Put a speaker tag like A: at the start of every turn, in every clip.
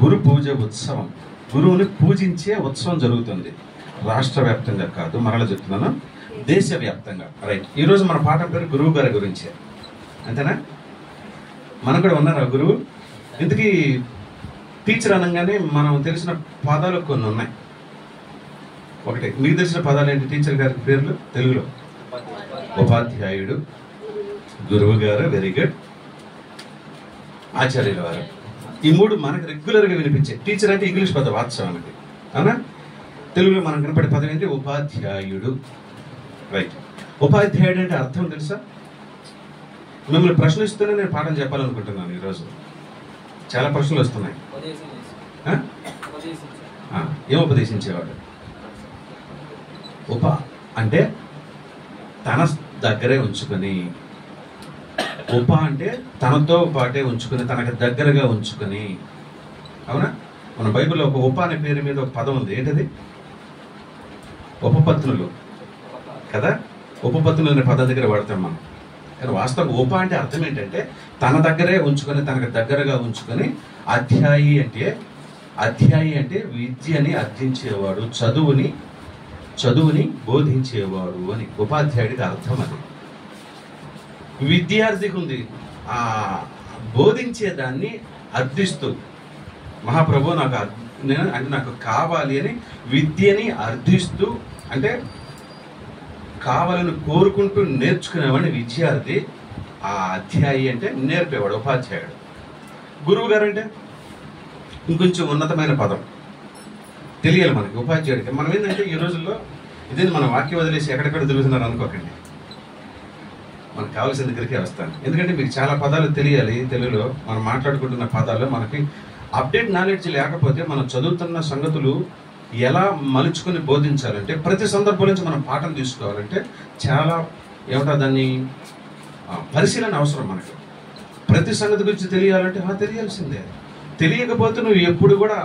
A: గురు పూజ ఉత్సవం, గురువుని పూజించే ఉత్సవం జరుగుతుంది. రాష్ట్ర వ్యాప్తంగా కాదు, మరలా చెప్తున్నాను, దేశవ్యాప్తంగా. రైట్. ఈరోజు మన పాఠం పేరు గురువు గారి గురించే, అంతేనా? మనకు కూడా ఉన్నారా గురువు? ఇంతకీ టీచర్ అనగానే మనం తెలిసిన పదాలు కొన్ని ఉన్నాయి. ఒకటి మీకు తెలిసిన పదాలు ఏంటి టీచర్ గారి పేర్లు తెలుగులో? ఉపాధ్యాయుడు, గురువు గారు, వెరీ గుడ్, ఆచార్యుల వారు. ఈ మూడు మనకు రెగ్యులర్గా వినిపించే. టీచర్ అంటే ఇంగ్లీష్ పదం వాస్తవానికి, అవునా? తెలుగులో మనకు కనపడే పదం ఏంటి? ఉపాధ్యాయుడు. రైట్. ఉపాధ్యాయుడు అంటే అర్థం తెలుసా? మిమ్మల్ని ప్రశ్నిస్తూనే నేను పాఠం చెప్పాలనుకుంటున్నాను. ఈరోజు చాలా ప్రశ్నలు వస్తున్నాయి. ఏం ఉపదేశించేవాడు? అంటే తన దగ్గరే ఉంచుకొని, అంటే తనతో పాటే ఉంచుకొని, తనకు దగ్గరగా ఉంచుకొని, అవునా? మన బైబిల్లో ఒక అనే పేరు మీద ఒక పదం ఉంది. ఏంటది? ఉపపత్నులు కదా. ఉపపత్నులు అనే పదం దగ్గర వాడతాం మనం. కానీ వాస్తవం అంటే అర్థం ఏంటంటే తన దగ్గరే ఉంచుకొని, తనకు దగ్గరగా ఉంచుకొని. అధ్యాయి అంటే విద్యని అర్థించేవాడు, చదువుని బోధించేవాడు అని ఉపాధ్యాయుడికి అర్థం. అది విద్యార్థికి ఉంది ఆ బోధించేదాన్ని అర్థిస్తూ, మహాప్రభు నాకు కావాలి అని విద్యని అర్థిస్తూ, అంటే కావాలని కోరుకుంటూ నేర్చుకునేవాడిని విద్యార్థి. ఆ అధ్యాయి అంటే నేర్పేవాడు, ఉపాధ్యాయుడు. గురువు గారు అంటే ఇంకొంచెం ఉన్నతమైన పదం, తెలియాలి మనకి ఉపాధ్యాయుడికి. మనం ఏంటంటే ఈ రోజుల్లో ఇదే మన వాక్యం వదిలేసి ఎక్కడెక్కడ తిరుగుతున్నారు అనుకోకండి. మనకు కావాల్సిన దగ్గరికి వస్తాను. ఎందుకంటే మీకు చాలా పదాలు తెలియాలి. తెలుగులో మనం మాట్లాడుకుంటున్న పదాలు మనకి అప్డేట్ నాలెడ్జ్ లేకపోతే మనం చదువుతున్న సంగతులు ఎలా మలుచుకొని బోధించాలంటే, ప్రతి సందర్భం నుంచి మనం పాఠం తీసుకోవాలంటే చాలా ఏమంటారు దాన్ని, పరిశీలన అవసరం మనకి. ప్రతి సంగతి గురించి తెలియాలంటే తెలియాల్సిందే. తెలియకపోతే నువ్వు ఎప్పుడు కూడా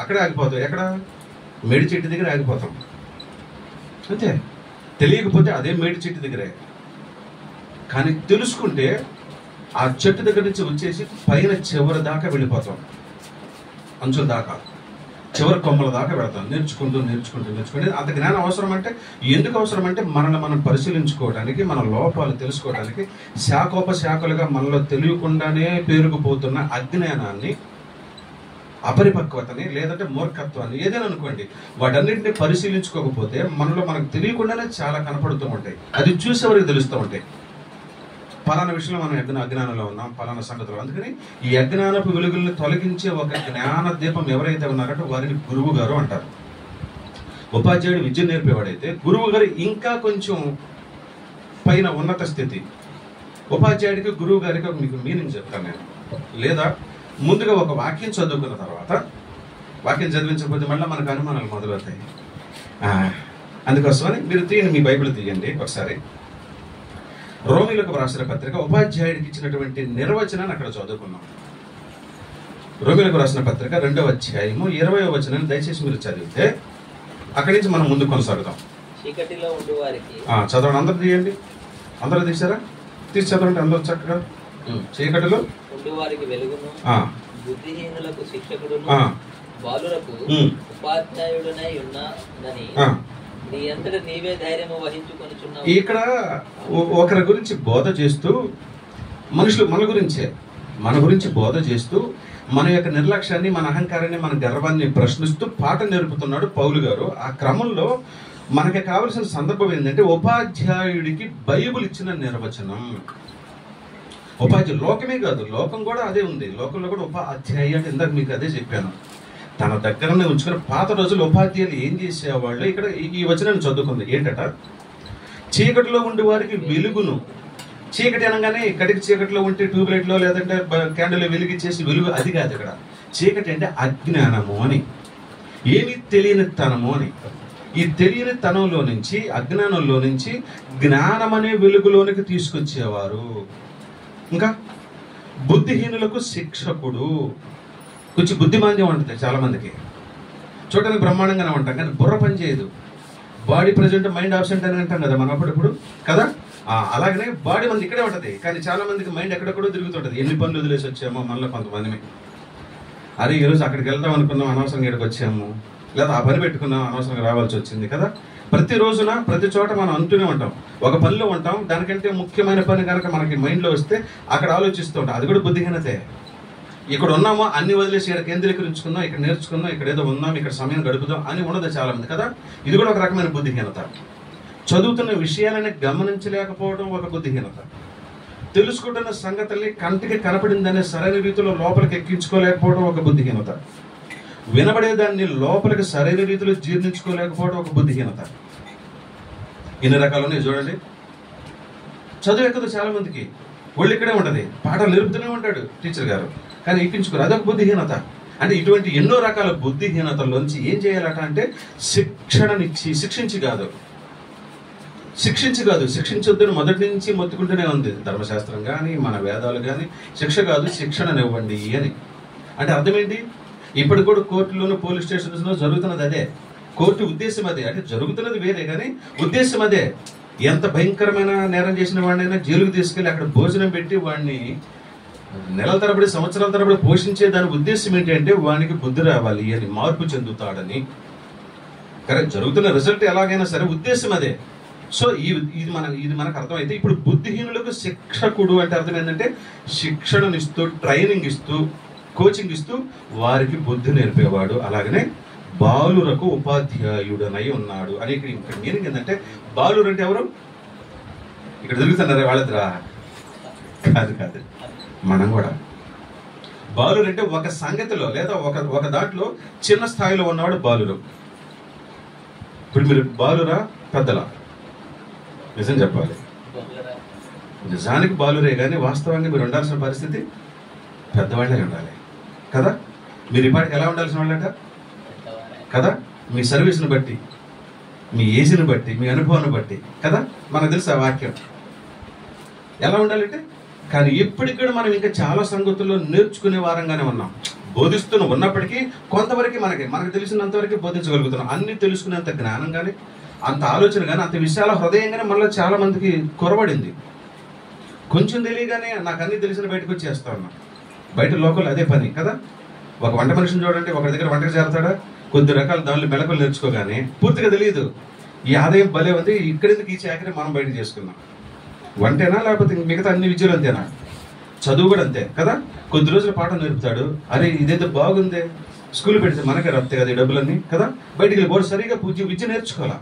A: అక్కడే ఆగిపోతావు. ఎక్కడ? మేడి చెట్టు దగ్గర ఆగిపోతాం అంతే. తెలియకపోతే అదే మేడి చెట్టు దగ్గరే. కానీ తెలుసుకుంటే ఆ చెట్టు దగ్గర నుంచి వచ్చేసి పైన చివరి దాకా వెళ్ళిపోతాం, అంచుల దాకా, చివరి కొమ్మల దాకా వెళతాం. నేర్చుకుంటూ. అంత జ్ఞానం అవసరం. అంటే ఎందుకు అవసరం అంటే మనల్ని మనం పరిశీలించుకోవడానికి, మన లోపాలు తెలుసుకోవడానికి, శాఖోపశాఖలుగా మనలో తెలియకుండానే పేరుకుపోతున్న అజ్ఞానాన్ని, అపరిపక్వతని, లేదంటే మూర్ఖత్వాన్ని, ఏదైనా అనుకోండి, వాటన్నింటినీ పరిశీలించుకోకపోతే మనలో మనకు తెలియకుండానే చాలా కనపడుతూ ఉంటాయి. అది చూసేవారికి తెలుస్తూ ఉంటాయి. పలానా విషయంలో మనం అజ్ఞానంలో ఉన్నాం, పలానా సంగతులు. అందుకని ఈ అజ్ఞానపు వెలుగుల్ని తొలగించే ఒక జ్ఞాన దీపం ఎవరైతే ఉన్నారంటే వారిని గురువు గారు అంటారు. ఉపాధ్యాయుడు విద్య నేర్పేవాడైతే గురువు గారు ఇంకా కొంచెం పైన ఉన్నత స్థితి. ఉపాధ్యాయుడికి గురువు గారికి మీకు మీనింగ్ చెప్తాను నేను. లేదా ముందుగా ఒక వాక్యం చదువుకున్న తర్వాత, వాక్యం చదివించకపోతే మళ్ళీ మనకు అనుమానాలు మొదలవుతాయి. అందుకోసమని మీరు తీయండి, మీ బైబిల్ తీయండి ఒకసారి. రోమీలకు రాసిన పత్రిక ఉపాధ్యాయుడికి ఇచ్చినటువంటి నిర్వచనాన్ని అక్కడ చదువుకున్నాం. రోమీలకు రాసిన పత్రిక 2వ అధ్యాయము 20వ వచనాన్ని దయచేసి మీరు చదివితే అక్కడి నుంచి మనం ముందు కొనసాగుతాం. చదవండి, అందరూ తీయండి. అందరూ తీసారా? తీసి చదవండి అందరూ చక్కగా. చీకటిలో
B: ఉండువారికి వెలుగును, బుద్ధిహీనులకు శిక్షకుడును, బాలురకు ఉపాధ్యాయుడనై ఉన్నానని నీ అంతట నీవే ధైర్యము వహించుకొనుచున్నావు.
A: ఇక్కడ ఒకరి గురించి బోధ చేస్తూ, మనుషులు మన గురించి బోధ చేస్తూ, మన యొక్క నిర్లక్ష్యాన్ని, మన అహంకారాన్ని, మన గర్వాన్ని ప్రశ్నిస్తూ పాఠం నేర్పుతున్నాడు పౌలు గారు. ఆ క్రమంలో మనకి కావలసిన సందర్భం ఏంటంటే ఉపాధ్యాయుడికి బైబిల్ ఇచ్చిన నిర్వచనం. ఉపాధ్యాయుడు లోకమే కాదు, లోకం కూడా అదే ఉంది. లోకంలో కూడా ఉపాధ్యాయ అంటే ఇందాక మీకు అదే చెప్పాను, తన దగ్గరనే ఉంచుకుని. పాత రోజులు ఉపాధ్యాయులు ఏం చేసేవాళ్ళు? ఇక్కడ ఈ వచనాన్ని చదువుకుంది. ఏంటట? చీకటిలో ఉండే వారికి వెలుగును. చీకటి అనగానే ఇక్కడికి చీకటిలో ఉంటే ట్యూబ్లైట్లో లేదంటే క్యాండిల్ వెలిగించేసి వెలుగు, అది కాదు. ఇక్కడ చీకటి అంటే అజ్ఞానము అని, ఏమి తెలియని తనము అని. ఈ తెలియని తనంలో నుంచి, అజ్ఞానంలో నుంచి జ్ఞానం అనే వెలుగులోనికి తీసుకొచ్చేవారు. ఇంకా బుద్ధిహీనులకు శిక్షకుడు. కొంచెం బుద్ధిమాంద్యం ఉంటుంది చాలా మందికి. చూడడానికి బ్రహ్మాండంగానే ఉంటాం కానీ బుర్ర పని చేయదు. బాడీ ప్రజెంట్, మైండ్ ఆబ్సెంట్ అని అంటాం కదా మనం అప్పుడప్పుడు కదా. అలాగనే బాడీ మంది ఇక్కడే ఉంటుంది కానీ చాలా మందికి మైండ్ ఎక్కడెక్కడో తిరుగుతుంటుంది. ఎన్ని పనులు వదిలేసి వచ్చామో మనలో కొంతమంది. అరే ఈరోజు అక్కడికి వెళ్దాం అనుకున్నాం, అనవసరంగా ఇక్కడికి వచ్చాము, లేదా ఆ పని పెట్టుకున్నాం, అనవసరంగా రావాల్సి వచ్చింది కదా. ప్రతి రోజున ప్రతి చోట మనం అంటూనే ఉంటాం, ఒక పనిలో ఉంటాం, దానికంటే ముఖ్యమైన పని కనుక మనకి మైండ్లో వస్తే అక్కడ ఆలోచిస్తూ ఉంటాం. అది కూడా బుద్ధిహీనతే. ఇక్కడ ఉన్నామో అన్ని వదిలేసి ఇక్కడ కేంద్రీకరించుకుందాం, ఇక్కడ నేర్చుకుందాం, ఇక్కడ ఏదో ఉందాం, ఇక్కడ సమయం గడుపుదాం అని ఉండదు చాలా మంది కదా. ఇది కూడా ఒక రకమైన బుద్ధిహీనత. చదువుతున్న విషయాలని గమనించలేకపోవడం ఒక బుద్ధిహీనత. తెలుసుకుంటున్న సంగతుల్ని కంటికి కనపడిందనే సరైన రీతిలో లోపలికి ఎక్కించుకోలేకపోవడం ఒక బుద్ధిహీనత. వినబడేదాన్ని లోపలికి సరైన రీతిలో జీర్ణించుకోలేకపోవడం ఒక బుద్ధిహీనత. ఎన్ని రకాలు ఉన్నాయి చూడండి. చదువు ఎక్కదు చాలా మందికి, ఒళ్ళు ఇక్కడే ఉంటుంది, పాఠాలు నేర్పుతూనే ఉంటాడు టీచర్ గారు, కానీ ఎక్కించుకోరు. అదొక బుద్ధిహీనత. అంటే ఇటువంటి ఎన్నో రకాల బుద్ధిహీనతల్లోంచి ఏం చేయాలట అంటే శిక్షణనిచ్చి, శిక్షించి కాదు శిక్షించొద్దని మొదటి నుంచి మొత్తుకుంటూనే ఉంది ధర్మశాస్త్రం కానీ మన వేదాలు కానీ. శిక్ష కాదు, శిక్షణనివ్వండి అని. అంటే అర్థం ఏంటి? ఇప్పుడు కూడా కోర్టులోనూ పోలీస్ స్టేషన్స్లో జరుగుతున్నది అదే. కోర్టు ఉద్దేశం అదే. అంటే జరుగుతున్నది వేరే కానీ ఉద్దేశం అదే. ఎంత భయంకరమైన నేరం చేసిన వాడినైనా జైలుకు తీసుకెళ్ళి అక్కడ భోజనం పెట్టి వాడిని నెలల తరబడి సంవత్సరాల తరబడి పోషించే దాని ఉద్దేశం ఏంటంటే వానికి బుద్ధి రావాలి అని, మార్పు చెందుతాడని. కరెక్ట్, జరుగుతున్న రిజల్ట్ ఎలాగైనా సరే ఉద్దేశం అదే. సో ఇది మనకు అర్థమైతే, ఇప్పుడు బుద్ధిహీనులకు శిక్షకుడు అంటే అర్థం ఏంటంటే శిక్షణనిస్తూ, ట్రైనింగ్ ఇస్తూ, కోచింగ్ ఇస్తూ వారికి బుద్ధి నేర్పేవాడు. అలాగనే బాలురకు ఉపాధ్యాయుడనై ఉన్నాడు అని ఇక్కడ మీనింగ్ ఏంటంటే, బాలురు అంటే ఎవరు? ఇక్కడ తిరుగుతున్నారా వాళ్ళిద్దరా? కాదు, మనం కూడా. బాలురు అంటే ఒక సంగతిలో లేదా ఒక దాంట్లో చిన్న స్థాయిలో ఉన్నవాడు బాలురు. ఇప్పుడు మీరు బాలురా పెద్దలా? నిజం చెప్పాలి, నిజానికి బాలురే, కానీ వాస్తవంగా మీరు ఉండాల్సిన పరిస్థితి పెద్దవాళ్ళే ఉండాలి కదా. మీరు ఇప్పటికి ఎలా ఉండాల్సిన వాళ్ళంట కదా, మీ సర్వీస్ని బట్టి, మీ ఏజ్ని బట్టి, మీ అనుభవాన్ని బట్టి కదా. మనకు తెలుసు ఆ వాక్యం ఎలా ఉండాలంటే. కానీ ఇప్పటికి కూడా మనం ఇంకా చాలా సంగతుల్లో నేర్చుకునే వారంగానే ఉన్నాం. బోధిస్తున్నాం ఉన్నప్పటికీ కొంతవరకు మనకు తెలిసినంతవరకు బోధించగలుగుతున్నాం. అన్ని తెలుసుకునేంత జ్ఞానం కానీ, అంత ఆలోచన కానీ, అంత విశాల హృదయంగానే మళ్ళీ చాలా మందికి కొరబడింది. కొంచెం తెలియగానే నాకు అన్ని తెలిసిన బయటకు వచ్చేస్తా ఉన్నా. బయట లోకల్ అదే పని కదా. ఒక వంట మనిషిని చూడండి, ఒకరి దగ్గర వంటకు చేరతాడా, కొద్ది రకాల దానిలో మెలకులు నేర్చుకోగానే పూర్తిగా తెలియదు. ఈ ఆదాయం భలే ఉంది, ఇక్కడెందుకు ఈ చాకరీ మనం బయట చేసుకున్నాం. వంటేనా లేకపోతే మిగతా అన్ని విద్యలు అంతేనా? చదువు కూడా అంతే కదా. కొద్ది రోజులు పాఠం నేర్పుతాడు, అరే ఇదేదో బాగుంది, స్కూల్ పెడితే మనకే రప్తాయి కదా ఈ డబ్బులన్నీ కదా. బయటికి వెళ్ళి సరిగా విద్య నేర్చుకోవాలా.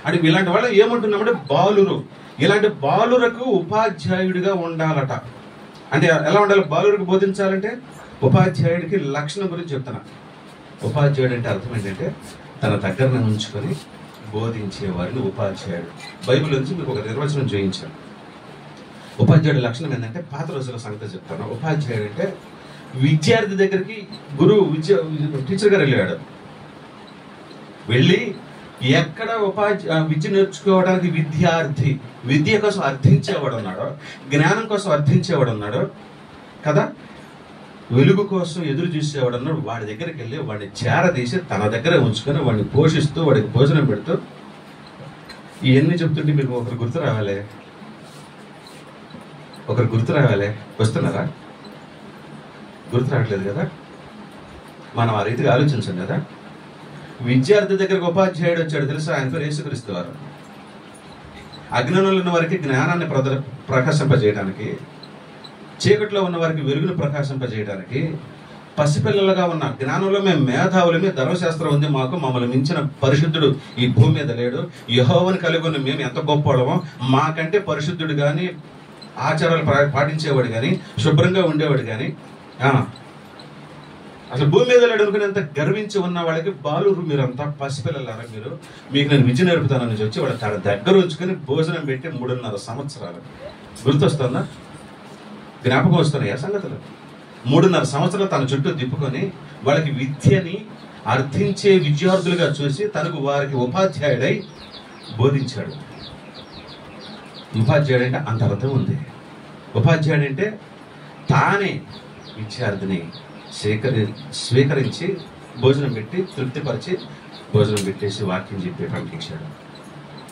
A: అంటే ఇలాంటి వాళ్ళు ఏమంటున్నామంటే బాలురు. ఇలాంటి బాలురకు ఉపాధ్యాయుడిగా ఉండాలట. అంటే ఎలా ఉండాలి? బాలురకు బోధించాలంటే ఉపాధ్యాయుడికి లక్షణం గురించి చెప్తున్నా. ఉపాధ్యాయుడు అంటే అర్థం ఏంటంటే తన దగ్గర ఉంచుకొని బోధించేవారిని ఉపాధ్యాయుడు. బైబిల్ నుంచి మీకు ఒక నిర్వచనం చేయించాను. ఉపాధ్యాయుడి లక్షణం ఏంటంటే, పాత రోజుల సంగతి చెప్తాను. ఉపాధ్యాయుడు అంటే విద్యార్థి దగ్గరికి గురువు టీచర్ గారు వెళ్ళాడు. వెళ్ళి ఎక్కడ విద్య నేర్చుకోవడానికి విద్య కోసం అర్థించేవాడు ఉన్నాడో, జ్ఞానం కోసం అర్థించేవాడు ఉన్నాడో కదా, వెలుగు కోసం ఎదురు చూసేవాడు అన్నాడు. వాడి దగ్గరికి వెళ్ళి వాడిని చేరదీసి తన దగ్గర ఉంచుకొని వాడిని పోషిస్తూ వాడికి భోజనం పెడుతూ, ఇవన్నీ చెప్తుంటే మీకు ఒకరు గుర్తు రావాలి. వస్తున్నారా? గుర్తు రావట్లేదు కదా. మనం ఆ రీతిగా ఆలోచించాం కదా. విద్యార్థి దగ్గరకు ఉపాధ్యాయుడు వచ్చాడు తెలుసా, ఆయన పేరు యేసుక్రీస్తు వారు. అజ్ఞానంలో ఉన్న వారికి జ్ఞానాన్ని ప్రకాశింపజేయడానికి, చీకట్లో ఉన్న వారికి వెలుగును ప్రకాశింపజేయడానికి, పసిపిల్లలుగా ఉన్న జ్ఞానంలో మేము మేధావులమే, ధర్మశాస్త్రం ఉంది మాకు, మమ్మల్ని మించిన పరిశుద్ధుడు ఈ భూమి మీద లేడు, యెహోవాను కలిగి ఉన్న మేము ఎంత గొప్పవాళ్ళమో, మాకంటే పరిశుద్ధుడు కానీ, ఆచారాలు పాటించేవాడు కానీ, శుభ్రంగా ఉండేవాడు కానీ, అసలు భూమి మీద లేడు అనుకునేంత గర్వించి ఉన్న వాళ్ళకి బాలురు మీరంతా పసిపిల్లలారా, మీకు నేను విద్య నేర్పుతానని వచ్చి వాళ్ళ తన దగ్గర ఉంచుకొని భోజనం పెట్టి 3.5 సంవత్సరాలు. గుర్తొస్తుందా? జ్ఞాపకం వస్తున్నాయి ఆ సంగతులు. 3.5 సంవత్సరాలు తన చుట్టూ తిప్పుకొని వాళ్ళకి విద్యని అర్థించే విద్యార్థులుగా చూసి తనకు వారికి ఉపాధ్యాయుడై బోధించాడు. ఉపాధ్యాయుడు అంటే అంత అర్థం ఉంది. ఉపాధ్యాయుడు అంటే తానే విద్యార్థిని స్వీకరించి భోజనం పెట్టి తృప్తిపరిచి భోజనం పెట్టేసి వాక్యం చెప్పి పంపించాడు.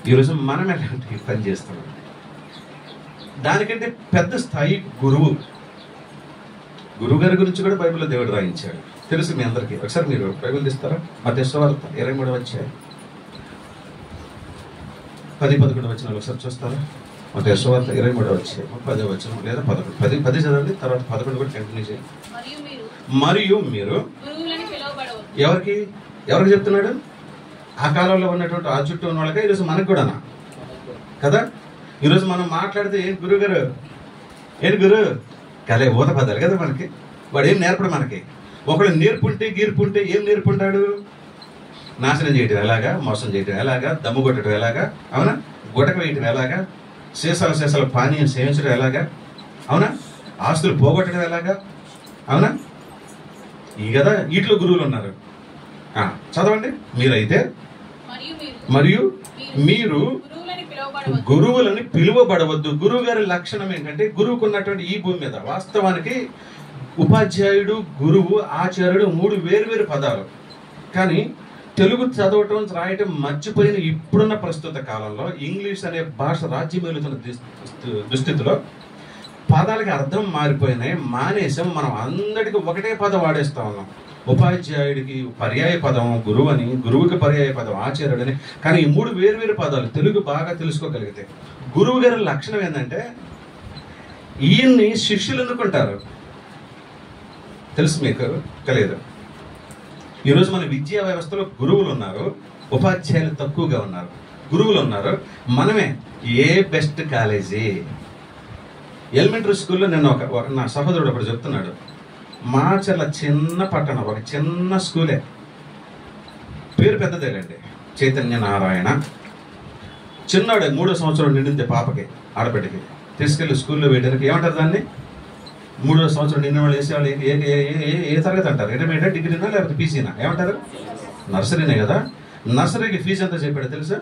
A: ఈరోజు మనం ఎలాంటి పని చేస్తున్నాం? దానికంటే పెద్ద స్థాయి గురువు. గురువు గారి గురించి కూడా బైబిల్లో దేవుడు రాయించాడు, తెలుసు మీ అందరికీ. ఒకసారి మీరు బైబిల్ తీస్తారా? మత్తయి సువార్త 23వ అధ్యాయం 10-11 వచనాలు ఒకసారి చూస్తారా? మత్తయి సువార్త 23వ అధ్యాయం 10వ వచనం లేదా 11. 10 చదవండి, తర్వాత 11 కూడా కంటిన్యూ చేయండి. మరియు మీరు ఎవరికి చెప్తున్నాడు? ఆ కాలంలో ఉన్నటువంటి ఆ చుట్టూ ఉన్న వాళ్ళకే, ఈరోజు మనకు కూడానా కదా? ఈరోజు మనం మాట్లాడితే ఏంటి గురువు గారు, ఏంటి గురు కలే ఊత పదాలు కదా మనకి. వాడు ఏం నేర్పడు మనకి. ఒకడు నేర్పుంటే గీర్పుంటే ఏం నేర్పుంటాడు? నాశనం చేయటం ఎలాగా, మోసం చేయటం ఎలాగా, దమ్ము కొట్టడం ఎలాగా, అవునా, గుటక వేయటం ఎలాగా, సీసాల పానీయం సేవించడం ఎలాగా, అవునా, ఆస్తులు పోగొట్టడం ఎలాగా, అవునా, ఈ కదా వీటిలో గురువులు ఉన్నారు. చదవండి. మీరైతే మరియు మీరు గురువులని పిలువబడవద్దు. గురువు గారి లక్షణం ఏంటంటే, గురువుకు ఉన్నటువంటి ఈ భూమి మీద వాస్తవానికి ఉపాధ్యాయుడు, గురువు, ఆచార్యుడు 3 వేరు పదాలు. కానీ తెలుగు చదవటం రాయటం మర్చిపోయిన ఇప్పుడున్న ప్రస్తుత కాలంలో ఇంగ్లీష్ అనే భాష రాజ్యమేలుతున్న దుస్థితిలో పదాలకి అర్థం మారిపోయినాయి. మానేసం. మనం అందరికీ ఒకటే పదం వాడేస్తా ఉన్నాం. ఉపాధ్యాయుడికి పర్యాయ పదం గురువు అని, గురువుకి పర్యాయ పదం ఆచార్యుడని. కానీ ఈ 3 వేరు పదాలు తెలుగు బాగా తెలుసుకోగలిగితే. గురువు గారి లక్షణం ఏంటంటే, ఈయన్ని శిష్యులు ఎందుకుంటారు తెలుసు మీకు? తెలియదు. ఈరోజు మన విద్యా వ్యవస్థలో గురువులు ఉన్నారు, ఉపాధ్యాయులు తక్కువగా ఉన్నారు. గురువులు ఉన్నారు, మనమే. ఏ బెస్ట్ కాలేజీ, ఎలిమెంటరీ స్కూల్లో నిన్న నా సహోదరుడు ఒకడు చెప్తున్నాడు, మాచర్ల చిన్న పట్టణం, ఒక చిన్న స్కూలే, పేరు పెద్దదేలండి, చైతన్య నారాయణ. చిన్నాడు 3వ సంవత్సరం నిండింది పాపకి, ఆడబిడ్డకి. తీసుకెళ్ళి స్కూల్లో వేయడానికి ఏమంటారు దాన్ని? 3వ సంవత్సరం నిండిన వాళ్ళు వేసేవాళ్ళు ఏ తరగతి అంటారు? ఇంటర్మీడియట్, డిగ్రీనా, లేకపోతే పీసీనా? ఏమంటారు? నర్సరీనే కదా. నర్సరీకి ఫీజు ఎంత చెప్పాడు తెలుసా?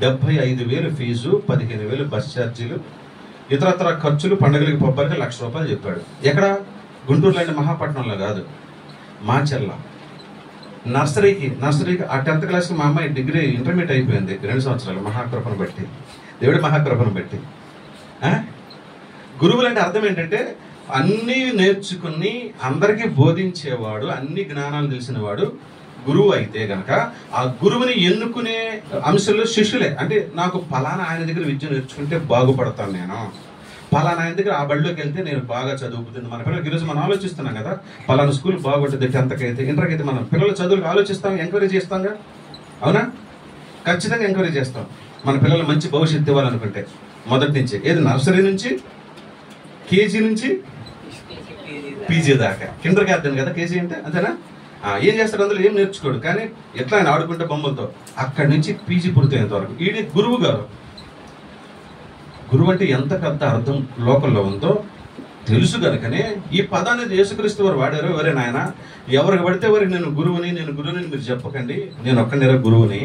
A: 75,000 ఫీజు, 15,000 బస్ ఛార్జీలు, ఇతరత్ర ఖర్చులు, పండుగలకి పబ్బలకి ₹1,00,000 చెప్పాడు. ఎక్కడ? గుంటూరు లాంటి మహాపట్నంలో కాదు, మాచర్ల. నర్సరీకి ఆ 10th క్లాస్కి మా అమ్మాయి డిగ్రీ ఇంటర్మీడియట్ అయిపోయింది 2 సంవత్సరాలు, మహాకృపను బట్టి, దేవుడి మహాకృపను బట్టి. గురువులు అంటే అర్థం ఏంటంటే, అన్నీ నేర్చుకుని అందరికీ బోధించేవాడు, అన్ని జ్ఞానాలు తెలిసినవాడు గురువు అయితే గనక, ఆ గురువుని ఎన్నుకునే అంశాల్లో శిష్యులే. అంటే నాకు పలానా ఆయన దగ్గర విద్య నేర్చుకుంటే బాగుపడతాను, నేను పలానా ఆయన దగ్గర ఆ బడిలోకి వెళ్తే నేను బాగా చదువుతుంది. మన పిల్లలకి ఈరోజు మనం ఆలోచిస్తున్నాం కదా, పలానా స్కూల్ బాగుంటుంది, 10th అయితే, ఇంటర్కి అయితే. మనం పిల్లల చదువులకు ఆలోచిస్తాం, ఎంకరేజ్ చేస్తాంగా, అవునా? ఖచ్చితంగా ఎంకరేజ్ చేస్తాం. మన పిల్లలు మంచి భవిష్యత్తు ఇవ్వాలనుకుంటే మొదటి నుంచి, ఏది నర్సరీ నుంచి, కేజీ నుంచి పీజీ దాకా. కిండర్ గార్డెన్ కదా కేజీ అంటే, అంతేనా? ఏం చేస్తాడు అందులో? ఏం నేర్చుకోడు. కానీ ఎట్లా ఆయన ఆడుకుంటే బొమ్మలతో, అక్కడి నుంచి పీజీ పూర్తయ్యేంత వరకు ఈయన గురువు గారు. గురువు అంటే ఎంత పెద్ద అర్థం లోకల్లో ఉందో తెలుసు కనుకనే ఈ పదాన్ని యేసుక్రీస్తు వారు వాడారు. ఎవరే నాయన, ఎవరికి పడితే ఎవరికి నేను గురువుని మీరు చెప్పకండి, నేను ఒక్కనిరా గురువుని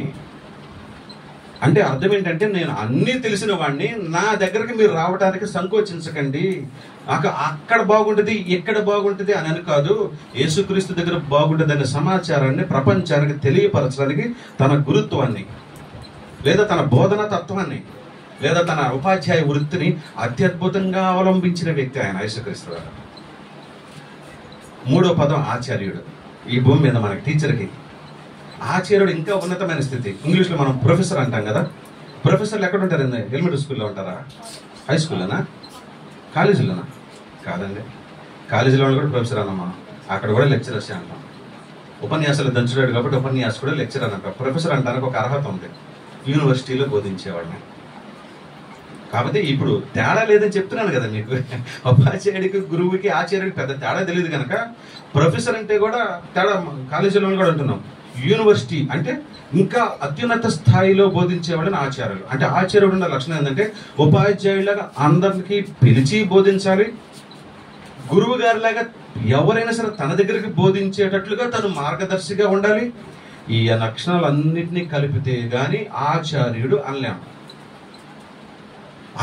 A: అంటే అర్థం ఏంటంటే, నేను అన్నీ తెలిసిన వాడిని, నా దగ్గరికి మీరు రావడానికి సంకోచించకండి. అక్కడ బాగుంటుంది, ఇక్కడ బాగుంటుంది అని కాదు. యేసుక్రీస్తు దగ్గర బాగుంటుంది అనే సమాచారాన్ని ప్రపంచానికి తెలియపరచడానికి తన గురుత్వాన్ని, లేదా తన బోధన తత్వాన్ని, లేదా తన ఉపాధ్యాయ వృత్తిని అత్యద్భుతంగా అవలంబించిన వ్యక్తి ఆయన యేసుక్రీస్తు గారు. 3వ పదం ఆచార్యుడు. ఈ భూమి మీద మనకి టీచర్కి ఆచార్యుడు ఇంకా ఉన్నతమైన స్థితి. ఇంగ్లీష్లో మనం ప్రొఫెసర్ అంటాం కదా. ప్రొఫెసర్లు ఎక్కడ ఉంటారు? ఎలిమెంటరీ స్కూల్లో ఉంటారా? హై స్కూల్లోనా? కాలేజీలోనా? కాదండి, కాలేజీలో కూడా ప్రొఫెసర్ అన్నాం మనం. అక్కడ కూడా లెక్చరర్స్ అంటాం. ఉపన్యాసాలు దంచుడాడు కాబట్టి ఉపన్యాసం కూడా లెక్చరర్ అని అంటాం. ప్రొఫెసర్ అంటానికి ఒక అర్హత ఉంది, యూనివర్సిటీలో బోధించేవాడిని. కాబట్టి ఇప్పుడు తేడా లేదని చెప్తున్నాను కదా మీకు. ఉపాధ్యాయుడికి, గురువుకి, ఆచార్యుడికి పెద్ద తేడా తెలియదు కనుక ప్రొఫెసర్ అంటే కూడా తేడా. కాలేజీలో కూడా అంటున్నాం. యూనివర్సిటీ అంటే ఇంకా అత్యున్నత స్థాయిలో బోధించేవాళ్ళని ఆచార్యులు అంటే. ఆచార్యుడు ఉన్న లక్షణం ఏంటంటే, ఉపాధ్యాయులాగా అందరికీ పిలిచి బోధించాలి, గురువు గారిలాగా ఎవరైనా సరే తన దగ్గరికి బోధించేటట్లుగా తను మార్గదర్శిగా ఉండాలి. ఈ లక్షణాలన్నింటినీ కలిపితే గాని ఆచార్యుడు అనలేము.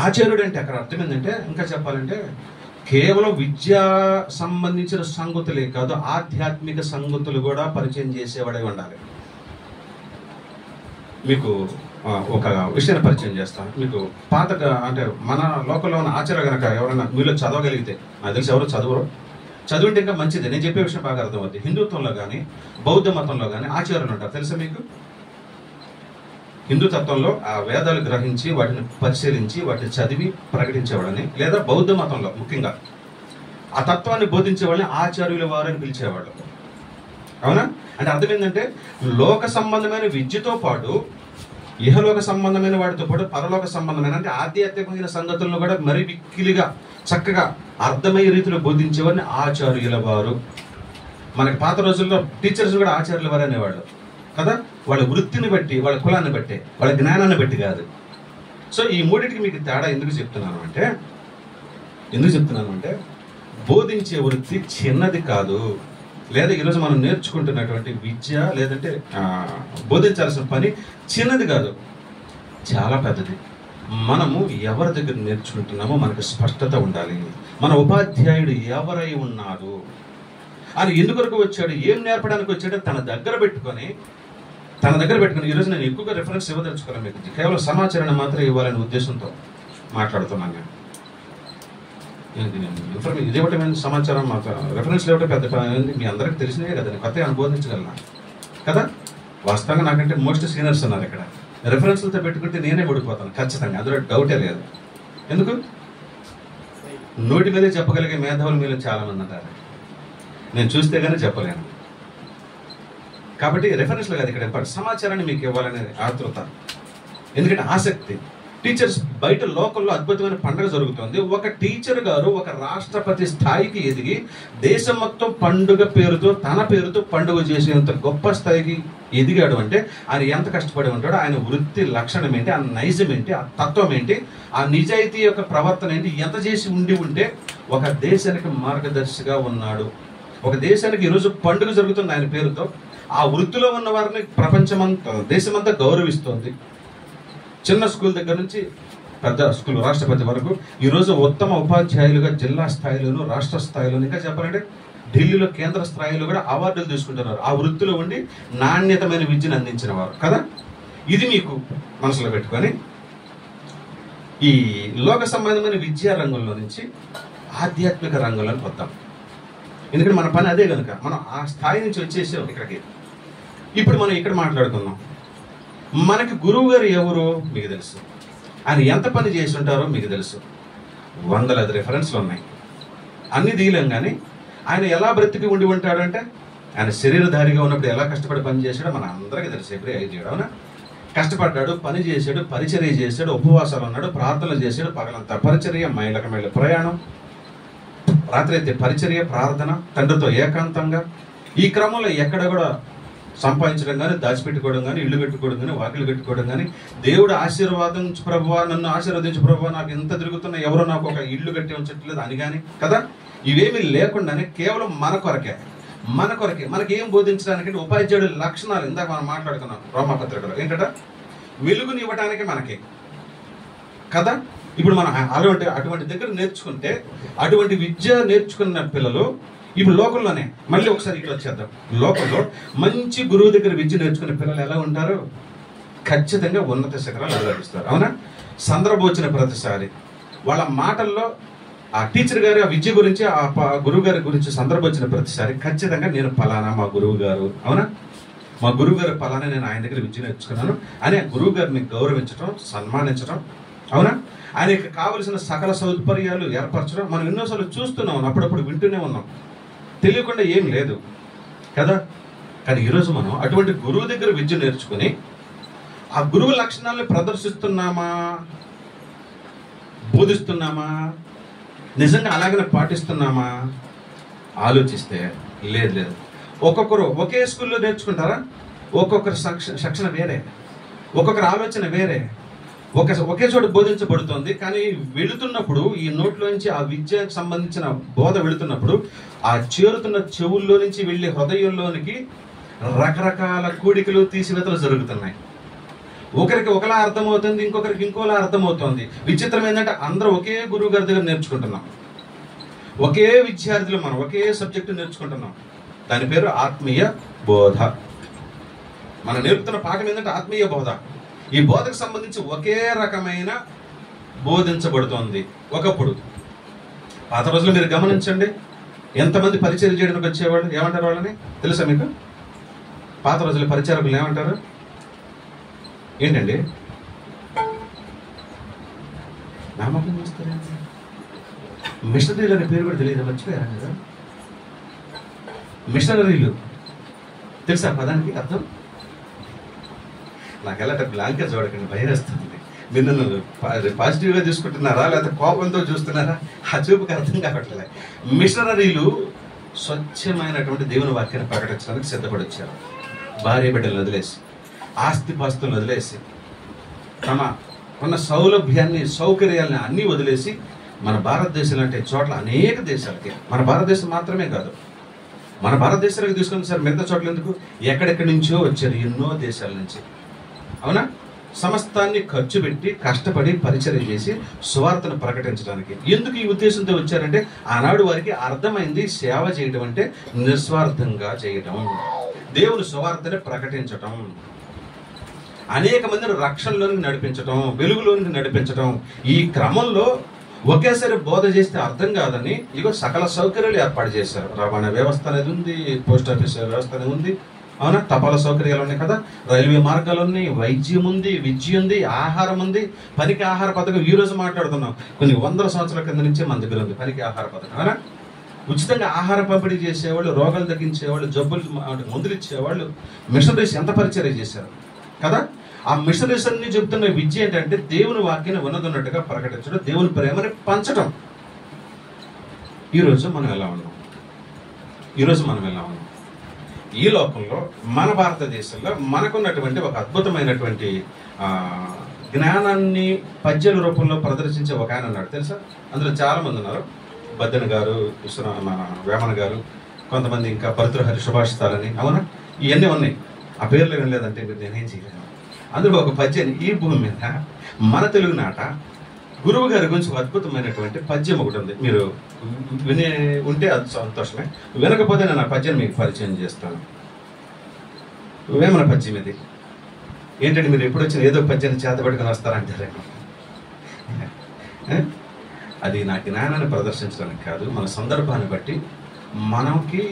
A: ఆచార్యుడు అంటే అక్కడ అర్థం ఏంటంటే, ఇంకా చెప్పాలంటే, కేవలం విద్యా సంబంధించిన సంగతులే కాదు, ఆధ్యాత్మిక సంగతులు కూడా పరిచయం చేసేవాడే ఉండాలి. మీకు ఒక విషయాన్ని పరిచయం చేస్తాను. మీకు పాతగా అంటే మన లోకల్లో ఉన్న ఆచార్య కనుక ఎవరైనా మీలో చదవగలిగితే, నాకు తెలిసి ఎవరు చదవరు, చదువుంటే ఇంకా మంచిది. నేను చెప్పే విషయం బాగా అర్థమవుతుంది. హిందుత్వంలో కానీ బౌద్ధ మతంలో కానీ ఆచార్యులు ఉంటారు, తెలుసా మీకు? హిందూ తత్వంలో ఆ వేదాలు గ్రహించి వాటిని పరిశీలించి వాటిని చదివి ప్రకటించేవాళ్ళని, లేదా బౌద్ధ మతంలో ముఖ్యంగా ఆ తత్వాన్ని బోధించే వాళ్ళని ఆచార్యుల వారని పిలిచేవాళ్ళు. అవునా? అంటే అర్థం ఏంటంటే లోక సంబంధమైన విద్యతో పాటు ఇహలోక సంబంధమైన వాటితో పాటు పరలోక సంబంధమైన అంటే ఆధ్యాత్మికమైన సంగతులను కూడా మరి విక్కిలిగా చక్కగా అర్థమయ్యే రీతిలో బోధించేవారిని ఆచార్యుల వారు. మనకి పాత రోజుల్లో టీచర్స్ కూడా ఆచార్యుల వారు అనేవాళ్ళు కదా, వాళ్ళ వృత్తిని బట్టి, వాళ్ళ కులాన్ని బట్టి, వాళ్ళ జ్ఞానాన్ని బట్టి కాదు. సో ఈ మూడింటికి మీకు తేడా ఎందుకు చెప్తున్నాను అంటే బోధించే వృత్తి చిన్నది కాదు, లేదా ఈరోజు మనం నేర్చుకుంటున్నటువంటి విద్య లేదంటే బోధించాల్సిన పని చిన్నది కాదు, చాలా పెద్దది. మనము ఎవరి దగ్గర నేర్చుకుంటున్నామో మనకు స్పష్టత ఉండాలి. మన ఉపాధ్యాయుడు ఎవరై ఉన్నారు, ఆయన ఎందుకొరకు వచ్చాడు, ఏం నేర్పడానికి వచ్చాడో తన దగ్గర పెట్టుకొని ఈరోజు నేను ఎక్కువగా రిఫరెన్స్ ఇవ్వదలుచుకోవాలి మీకు, కేవలం సమాచారాన్ని మాత్రం ఇవ్వాలనే ఉద్దేశంతో మాట్లాడుతున్నాను నేను. ఇది ఒకటి సమాచారం మాత్రం, రిఫరెన్స్ ఇవ్వటం పెద్ద మీ అందరికీ తెలిసినవే కదా, నేను కొత్తగా అనుబోధించగలను కదా. వాస్తవంగా నాకంటే మోస్ట్ సీనియర్స్ ఉన్నారు ఇక్కడ, రిఫరెన్స్లతో పెట్టుకుంటే నేనే ఓడిపోతాను ఖచ్చితంగా, అందులో డౌటే లేదు. ఎందుకు? నోటి మీదే చెప్పగలిగే మేధావులు మీరు చాలా మంది అంటారు, నేను చూస్తే కానీ చెప్పలేను. కాబట్టి రెఫరెన్స్లో కాదు ఇక్కడ ఇంపార్టెంట్, సమాచారాన్ని మీకు ఇవ్వాలనే ఆతృత, ఎందుకంటే ఆసక్తి. టీచర్స్ బయట లోకల్లో అద్భుతమైన పండుగ జరుగుతుంది. ఒక టీచర్ గారు ఒక రాష్ట్రపతి స్థాయికి ఎదిగి దేశం మొత్తం పండుగ పేరుతో తన పేరుతో పండుగ చేసేంత గొప్ప స్థాయికి ఎదిగాడు అంటే ఆయన ఎంత కష్టపడి ఉంటాడో, ఆయన వృత్తి లక్షణం ఏంటి, ఆ నైజం ఏంటి, ఆ తత్వం ఏంటి, ఆ నిజాయితీ యొక్క ప్రవర్తన ఏంటి, ఎంత చేసి ఉంటే ఒక దేశానికి మార్గదర్శిగా ఉన్నాడు. ఒక దేశానికి ఈరోజు పండుగ జరుగుతుంది ఆయన పేరుతో, ఆ వృత్తిలో ఉన్న వారిని ప్రపంచమంతా దేశమంతా గౌరవిస్తోంది. చిన్న స్కూల్ దగ్గర నుంచి పెద్ద స్కూల్ రాష్ట్రపతి వరకు ఈరోజు ఉత్తమ ఉపాధ్యాయులుగా జిల్లా స్థాయిలోను రాష్ట్ర స్థాయిలోను, ఇంకా చెప్పాలంటే ఢిల్లీలో కేంద్ర స్థాయిలో కూడా అవార్డులు తీసుకుంటున్నారు ఆ వృత్తిలో ఉండి నాణ్యతమైన విద్యను అందించిన వారు కదా. ఇది మీకు మనసులో పెట్టుకొని ఈ లోక సంబంధమైన విద్యా రంగంలో నుంచి ఆధ్యాత్మిక రంగంలోకి వద్దాం. ఎందుకంటే మన పని అదే కనుక మనం ఆ స్థాయి నుంచి వచ్చేసాం ఇక్కడికి. ఇప్పుడు మనం ఇక్కడ మాట్లాడుకుందాం. మనకి గురువు గారు ఎవరు మీకు తెలుసు, ఆయన ఎంత పని చేసి ఉంటారో మీకు తెలుసు, వందలాది రిఫరెన్స్లు ఉన్నాయి, అన్ని తీయలేం. కానీ ఆయన ఎలా బ్రతికి ఉండి ఉంటాడంటే ఆయన శరీరధారిగా ఉన్నప్పుడు ఎలా కష్టపడి పని చేశాడో మన అందరికీ తెలుసు. ఎప్పుడే చేయడం అవునా, కష్టపడ్డాడు, పని చేశాడు, పరిచర్య చేశాడు, ఉపవాసాలు ఉన్నాడు, ప్రార్థనలు చేశాడు, పగలంతా పరిచర్య, మైళ్ళకి మైళ్ళ ప్రయాణం, రాత్రి అయితే పరిచర్య, ప్రార్థన, తండ్రితో ఏకాంతంగా. ఈ క్రమంలో ఎక్కడ కూడా సంపాదించడం కానీ, దాచిపెట్టుకోవడం కానీ, ఇల్లు కట్టుకోవడం కానీ, వాకిలు కట్టుకోవడం కానీ, దేవుడు ఆశీర్వాదించు ప్రభువా, నన్ను ఆశీర్వదించు ప్రభువా, నాకు ఎంత తిరుగుతున్నా ఎవరో నాకు ఒక ఇల్లు కట్టి ఉంచట్లేదు అని కానీ కదా, ఇవేమీ లేకుండానే కేవలం మన కొరకే మనకి ఏం బోధించడానికి ఉపాధ్యాయుడి లక్షణాలు ఇందాక మనం మాట్లాడుకున్నాం రోమాపత్రికలో ఏంటట, వెలుగుని ఇవ్వడానికి మనకి కదా. ఇప్పుడు మనం అటువంటి దగ్గర నేర్చుకుంటే, అటువంటి విద్య నేర్చుకున్న పిల్లలు ఇప్పుడు లోకల్లోనే మళ్ళీ ఒకసారి ఇట్లా వచ్చేద్దాం, లోకల్లో మంచి గురువు దగ్గర విద్య నేర్చుకునే పిల్లలు ఎలా ఉంటారు, ఖచ్చితంగా ఉన్నత శిఖరాలు అధిగమిస్తారు. అవునా? సందర్భం వచ్చిన ప్రతిసారి వాళ్ళ మాటల్లో ఆ టీచర్ గారు ఆ విద్య గురించి, ఆ గురువు గారి గురించి సందర్భం వచ్చిన ప్రతిసారి ఖచ్చితంగా నేను పలానా మా గురువు గారు, అవునా మా గురువు గారు పలానా, నేను ఆయన దగ్గర విద్య నేర్చుకున్నాను అని గురువు గారిని గౌరవించడం, సన్మానించడం, అవునా ఆయనకి కావలసిన సకల సౌకర్యాలు ఏర్పరచడం మనం ఎన్నోసార్లు చూస్తున్నాం, అప్పుడప్పుడు వింటూనే ఉన్నాం, తెలియకుండా ఏం లేదు కదా. కానీ ఈరోజు మనం అటువంటి గురువు దగ్గర విద్య నేర్చుకుని ఆ గురువు లక్షణాలను ప్రదర్శిస్తున్నామా, బోధిస్తున్నామా, నిజంగా అలాగనే పాటిస్తున్నామా ఆలోచిస్తే లేదు. ఒక్కొక్కరు ఒకే స్కూల్లో నేర్చుకుంటారా, ఒక్కొక్కరి శిక్షణ వేరే, ఒక్కొక్కరి ఆలోచన వేరే, ఒకే చోట బోధించబడుతుంది. కానీ వెళుతున్నప్పుడు ఈ నోట్లోంచి ఆ విద్యకు సంబంధించిన బోధ వెళుతున్నప్పుడు ఆ చేరుతున్న చెవుల్లో నుంచి వెళ్ళే హృదయంలోనికి రకరకాల కూడికలు, తీసివేతలు జరుగుతున్నాయి. ఒకరికి ఒకలా అర్థమవుతుంది, ఇంకొకరికి ఇంకోలా అర్థమవుతుంది. విచిత్రం ఏంటంటే అందరూ ఒకే గురువు గారి దగ్గర నేర్చుకుంటున్నాం, ఒకే విద్యార్థులు, మనం ఒకే సబ్జెక్టు నేర్చుకుంటున్నాం. దాని పేరు ఆత్మీయ బోధ. మనం నేర్పుతున్న పాఠం ఏంటంటే ఆత్మీయ బోధ. ఈ బోధకు సంబంధించి ఒకే రకమైన బోధించబడుతోంది. ఒకప్పుడు పాత రోజులు మీరు గమనించండి, ఎంతమంది పరిచయం చేయడానికి వచ్చేవాళ్ళు ఏమంటారు వాళ్ళని తెలుసా మీకు? పాత రోజుల పరిచారకులు ఏమంటారు? ఏంటండి నామకం చేస్తారా? మిషనరీలు అనే పేరు కూడా తెలియదు, మర్చిపోయారా కదా? మిషనరీలు తెలుసా పదానికి అర్థం? నాకు ఎలా బ్లాంక్గా చూడకండి, భయం వేస్తుంది. మీరు నన్ను పాజిటివ్గా చూసుకుంటున్నారా లేకపోతే కోపంతో చూస్తున్నారా? ఆ చూపుకి అర్థం కావట్లే. మిషనరీలు స్వచ్ఛమైనటువంటి దేవుని వాక్యాన్ని ప్రకటించడానికి సిద్ధపడి వచ్చారు. భార్య బిడ్డలను వదిలేసి, ఆస్తిపాస్తులను వదిలేసి, తమ ఉన్న సౌలభ్యాన్ని సౌకర్యాలని అన్నీ వదిలేసి మన భారతదేశం అంటే చోట్ల అనేక దేశాలకి, మన భారతదేశం మాత్రమే కాదు, మన భారతదేశానికి తీసుకుని సార్ మిగతా చోట్ల ఎందుకు, ఎక్కడెక్కడి నుంచో వచ్చారు, ఎన్నో దేశాల నుంచి. అవునా? సమస్తాన్ని ఖర్చు పెట్టి కష్టపడి పరిచర్య చేసి సువార్తను ప్రకటించడానికి. ఎందుకు ఈ ఉద్దేశంతో వచ్చారంటే ఆనాడు వారికి అర్థమైంది సేవ చేయడం అంటే నిస్వార్థంగా చేయటం, దేవుని సువార్తని ప్రకటించటం, అనేక మందిని రక్షణలోనికి నడిపించటం, వెలుగులోనికి నడిపించటం. ఈ క్రమంలో ఒకేసారి బోధ చేస్తే అర్థం కాదని ఇగో సకల సౌకర్యాలు ఏర్పాటు చేశారు. రవాణా వ్యవస్థ అనేది ఉంది, పోస్ట్ ఆఫీస్ వ్యవస్థ అనేది ఉంది, అవునా? తపాలా సౌకర్యాలు ఉన్నాయి కదా, రైల్వే మార్గాలు ఉన్నాయి, వైద్యం ఉంది, విద్య ఉంది, ఆహారం ఉంది. పనికి ఆహార పథకం ఈ రోజు మాట్లాడుతున్నాం, కొన్ని వందల సంవత్సరాల కింద నుంచే మన దగ్గర ఉంది పనికి ఆహార పథకం. అవునా? ఉచితంగా ఆహార పంపిణీ చేసేవాళ్ళు, రోగాలు తగ్గించేవాళ్ళు, జబ్బులు మందులు ఇచ్చేవాళ్ళు. మిషనరీస్ ఎంత పరిచర్య చేశారు కదా. ఆ మిషనరీస్ అన్ని చెబుతున్న విద్య ఏంటంటే దేవుని వాక్యాన్ని ఉన్నదన్నట్టుగా ప్రకటించడం, దేవుని ప్రేమని పంచడం. ఈరోజు మనం ఎలా ఉన్నాం? ఈ లోకంలో మన భారతదేశంలో మనకున్నటువంటి ఒక అద్భుతమైనటువంటి జ్ఞానాన్ని పద్యాల రూపంలో ప్రదర్శించే ఒక ఆయన ఉన్నాడు, తెలుసా? అందులో చాలా మంది ఉన్నారు. బద్దెన గారు, మన వేమన గారు, కొంతమంది ఇంకా భర్తృహరి సుభాషితాలని, అవునా? ఇవన్నీ ఉన్నాయి. ఆ పేర్లు వినలేదంటే మీరు నేనేం చేయలేను. అందులో ఒక పద్యాన్ని ఈ భూమి మీద మన తెలుగు నాట గురువు గారి గురించి ఒక అద్భుతమైనటువంటి పద్యం ఒకటి ఉంది. మీరు వినే ఉంటే అది సంతోషమే, వినకపోతే నేను ఆ పద్యాన్ని మీకు పరిచయం చేస్తాను. వేమన పద్యం ఇది. ఏంటంటే మీరు ఎప్పుడు వచ్చిన ఏదో పద్యాన్ని చేతబట్టుకుని వస్తారంటారే, అది నా జ్ఞానాన్ని ప్రదర్శించడానికి కాదు, మన సందర్భాన్ని బట్టి మనకి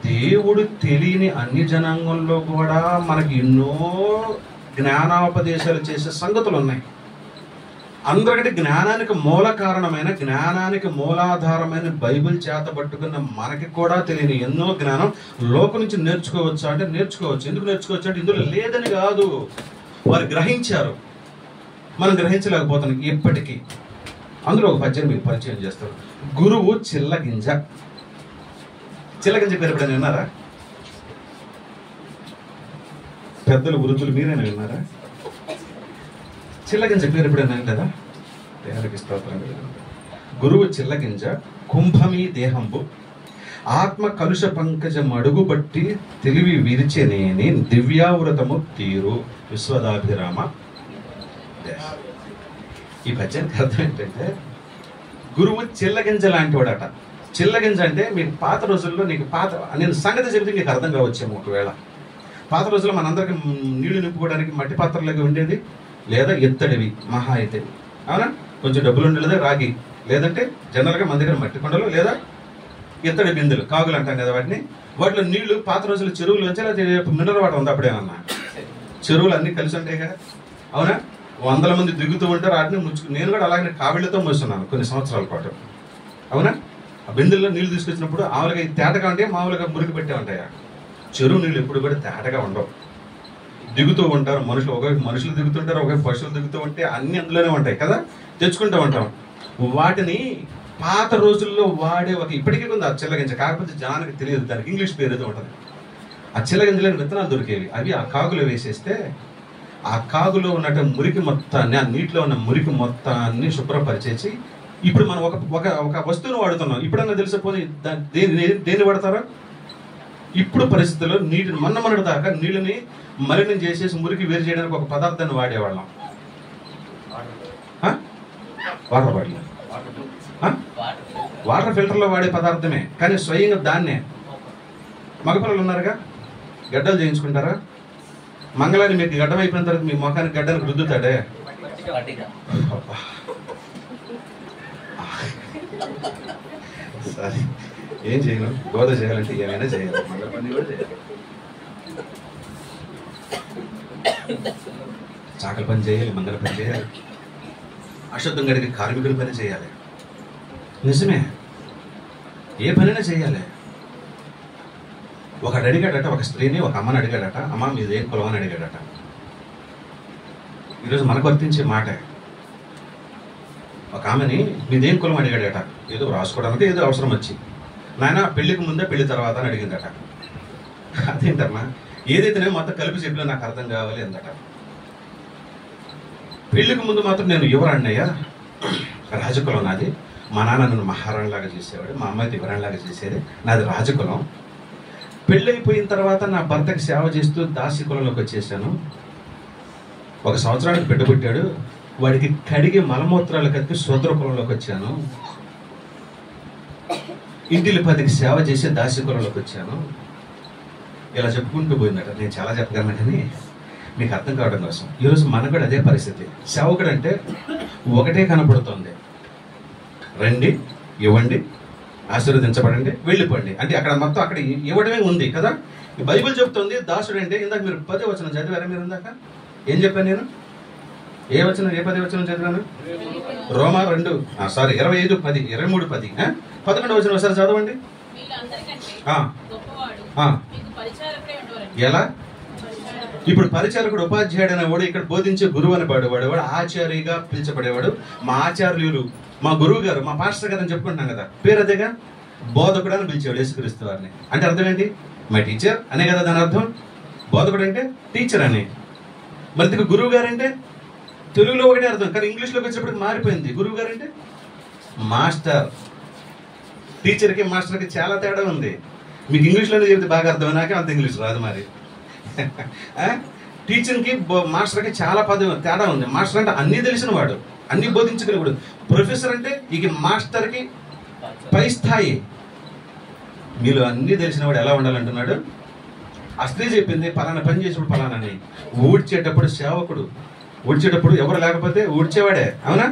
A: దేవుడు తెలియని అన్ని జనాంగంలో కూడా మనకి ఎన్నో జ్ఞానోపదేశాలు చేసే సంగతులు ఉన్నాయి. అందరికంటే జ్ఞానానికి మూల కారణమైన, జ్ఞానానికి మూలాధారమైన బైబిల్ చేతబట్టుకున్న మనకి కూడా తెలియని ఎన్నో జ్ఞానం లోకం నుంచి నేర్చుకోవచ్చా అంటే నేర్చుకోవచ్చు. ఎందుకు నేర్చుకోవచ్చు అంటే ఇందులో లేదని కాదు, వారు గ్రహించారు, మనం గ్రహించలేకపోతున్నాం ఇప్పటికీ. అందులో ఒక పద్యం మీకు పరిచయం చేస్తారు. గురువు చిల్లగింజ. చిల్లగింజ పేరు ఎప్పుడైనా విన్నారా? పెద్దలు వృద్ధులు మీరైనా విన్నారా? చిల్లగింజ పేరు ఎప్పుడైనా లేదా? దేవునికి స్తోత్రం. గురువు చిల్లగింజ కుంభమీ దేహంబు ఆత్మ కలుష పంకజం అడుగుబట్టి తెలివి విరిచెనేని దివ్యావృతము తీరు విశ్వదాభిరామ. ఈ పద్యానికి అర్థం ఏంటంటే గురువు చిల్లగింజ లాంటి వాడట. చిల్లగింజ అంటే మీకు పాత రోజుల్లో, నీకు నేను సంగతి చెబితే మీకు అర్థం కావచ్చేమో. ఒకవేళ పాత రోజుల్లో మనందరికి నీళ్లు నింపుకోవడానికి మట్టి పాత్రలాగా ఉండేది, లేదా ఎత్తడివి మహా అయితే, అవునా? కొంచెం డబ్బులు ఉండేది రాగి, లేదంటే జనరల్గా మన దగ్గర మట్టి కొండలు లేదా ఎత్తడి బిందులు, కాగులు అంటాం కదా వాటిని. వాటిలో నీళ్లు పాత రోజుల్లో చెరువులోంచి, లేదా మినరల్ వాటర్ ఉంది అప్పుడేమన్నా, చెరువులు అన్నీ కలిసి ఉంటాయి కదా, అవునా? 100 మంది దిగుతూ ఉంటారు, వాటిని నేను కూడా అలాగే కావిళ్లతో మోస్తున్నాను కొన్ని సంవత్సరాల పాటు, అవునా? ఆ బిందుల్లో నీళ్లు తీసుకొచ్చినప్పుడు ఆవులుగా తేటగా ఉంటాయి, మామూలుగా మురికి పెట్టే ఉంటాయా? చెరువు నీళ్ళు ఎప్పుడు కూడా తేటగా ఉండవు, దిగుతూ ఉంటారు మనుషులు. ఒకవైపు మనుషులు దిగుతుంటారు, ఒకవైపు పశువులు దిగుతూ ఉంటే అన్ని అందులోనే ఉంటాయి కదా, తెచ్చుకుంటూ ఉంటాం. వాటిని పాత రోజుల్లో వాడే ఒక ఇప్పటికీ ఉంది ఆ చిల్లగింజ, కాకపోతే జనానికి తెలియదు, దానికి ఇంగ్లీష్ పేరు ఏదో ఉంటుంది. ఆ చిల్లగింజలోని విత్తనాలు దొరికేవి, అవి ఆ కాగులో వేసేస్తే ఆ కాగులో ఉన్నట్టు మురికి మొత్తాన్ని, ఆ నీటిలో ఉన్న మురికి మొత్తాన్ని శుభ్రపరిచేసి, ఇప్పుడు మనం ఒక వస్తువును వాడుతున్నాం. ఇప్పుడన్నా తెలిసిపోయి దేన్ని వాడతారా? ఇప్పుడు పరిస్థితుల్లో నీటిని మొన్నటి దాకా నీళ్ళని మలినం చేసేసి మురికి వేరు చేయడానికి ఒక పదార్థాన్ని వాడేవాళ్ళం. వాటర్ బాటిల్, వాటర్ ఫిల్టర్లో వాడే పదార్థమే, కానీ స్వయంగా దాన్నే. మగపిల్లలు ఉన్నారుగా, గడ్డలు చేయించుకుంటారా? మంగళాన్ని మీకు గడ్డం అయిపోయిన తర్వాత మీ మొఖానికి గడ్డలకు రుద్దుతాడే, సరే ఏం చేయను, బోధ చేయాలంటే ఏమైనా చేయాలి, మంగళ పని కూడా చేయాలి, చాకలి పని చేయాలి, మంగళ పని చేయాలి, అశుద్ధం గడికి కార్మికుల పని చేయాలి. నిజమే, ఏ పనైనా చేయాలి. ఒకడు అడిగాడట, ఒక స్త్రీని, ఒక అమ్మని అడిగాడట, అమ్మ మీదేం కులం అని అడిగాడట. ఈరోజు మనకు వర్తించే మాట. ఒక ఆమెని మీదేం కులం అడిగాడట, ఏదో రాసుకోవడానికి ఏదో అవసరం వచ్చి, నాయన పెళ్లికి ముందే పెళ్లి తర్వాత అని అడిగిందట. అదేంటమ్మా, ఏదైతేనే మొత్తం కలిపి చెప్పినా నాకు అర్థం కావాలి అందట. పెళ్లికి ముందు మాత్రం నేను యువరాణ్ణయ్యా, రాజకులం నాది, మా నాన్న నన్ను మహారాణిలాగా చేసేవాడు, మా అమ్మాయి యువరాణిలాగా చేసేది, నాది రాజకులం. పెళ్ళైపోయిన తర్వాత నా భర్తకి సేవ చేస్తూ దాసి కులంలోకి వచ్చేసాను. 1 సంవత్సరానికి బిడ్డ పుట్టాడు, వాడికి కడిగి మలమూత్రాలు కలిపి శూద్ర కులంలోకి వచ్చాను. ఇంటిలో 10కి సేవ చేసి దాసి కులంలోకి వచ్చాను. ఇలా చెప్పుకుంటూ పోయిందట. నేను చాలా చెప్పగలను కానీ మీకు అర్థం కావడం కోసం. ఈరోజు మనకు కూడా అదే పరిస్థితి. సేవకుడు అంటే ఒకటే కనపడుతుంది, రండి, ఇవ్వండి, ఆశీర్వదించబడండి, వెళ్ళిపోండి. అంటే అక్కడ మొత్తం అక్కడ ఇవ్వడమే ఉంది కదా. బైబిల్ చెప్తుంది దాసుడు అంటే, ఇందాక మీరు 10వ వచనం చదివారా? మీరు ఇందాక ఏం చెప్పాను నేను? ఏ 10వ వచనం చదివాను? రోమా 25:10, 23:10. 11వ వచనం ఒకసారి చదవండి. ఎలా? ఇప్పుడు పరిచారకుడు, ఉపాధ్యాయుడు అనేవాడు, ఇక్కడ బోధించే గురువు అని పడేవాడు, ఆచార్యగా పిలిచబడేవాడు. మా ఆచార్యులు, మా గురువు గారు, మా పాస్టర్ గారు అని చెప్పుకుంటున్నాం కదా, పేరు అదేగా. బోధకుడు అని పిలిచేవాడు యేసుక్రీస్తు వారిని. అంటే అర్థం ఏంటి? మై టీచర్ అనే కదా దాని అర్థం. బోధకుడు అంటే టీచర్ అని. మరి గురువు గారు అంటే తెలుగులో ఒకటే అర్థం, కానీ ఇంగ్లీష్లోకి వచ్చినప్పటికి మారిపోయింది. గురువు గారు అంటే మాస్టర్. టీచర్కి మాస్టర్కి చాలా తేడా ఉంది. మీకు ఇంగ్లీష్లోనే చెప్తే బాగా అర్థం, నాకే అంత ఇంగ్లీష్ రాదు. మరి టీచర్కి మాస్టర్కి చాలా తేడా ఉంది. మాస్టర్ అంటే అన్నీ తెలిసిన వాడు, అన్ని బోధించగలిగాడు. ప్రొఫెసర్ అంటే ఇక మాస్టర్కి పై స్థాయి. మీలో అన్ని తెలిసిన వాడు ఎలా ఉండాలంటున్నాడు? ఆ స్త్రీ చెప్పింది పలానా పని చేసేప్పుడు పలానని. ఊడ్చేటప్పుడు సేవకుడు, ఊడ్చేటప్పుడు ఎవరు లేకపోతే ఊడ్చేవాడే, అవునా?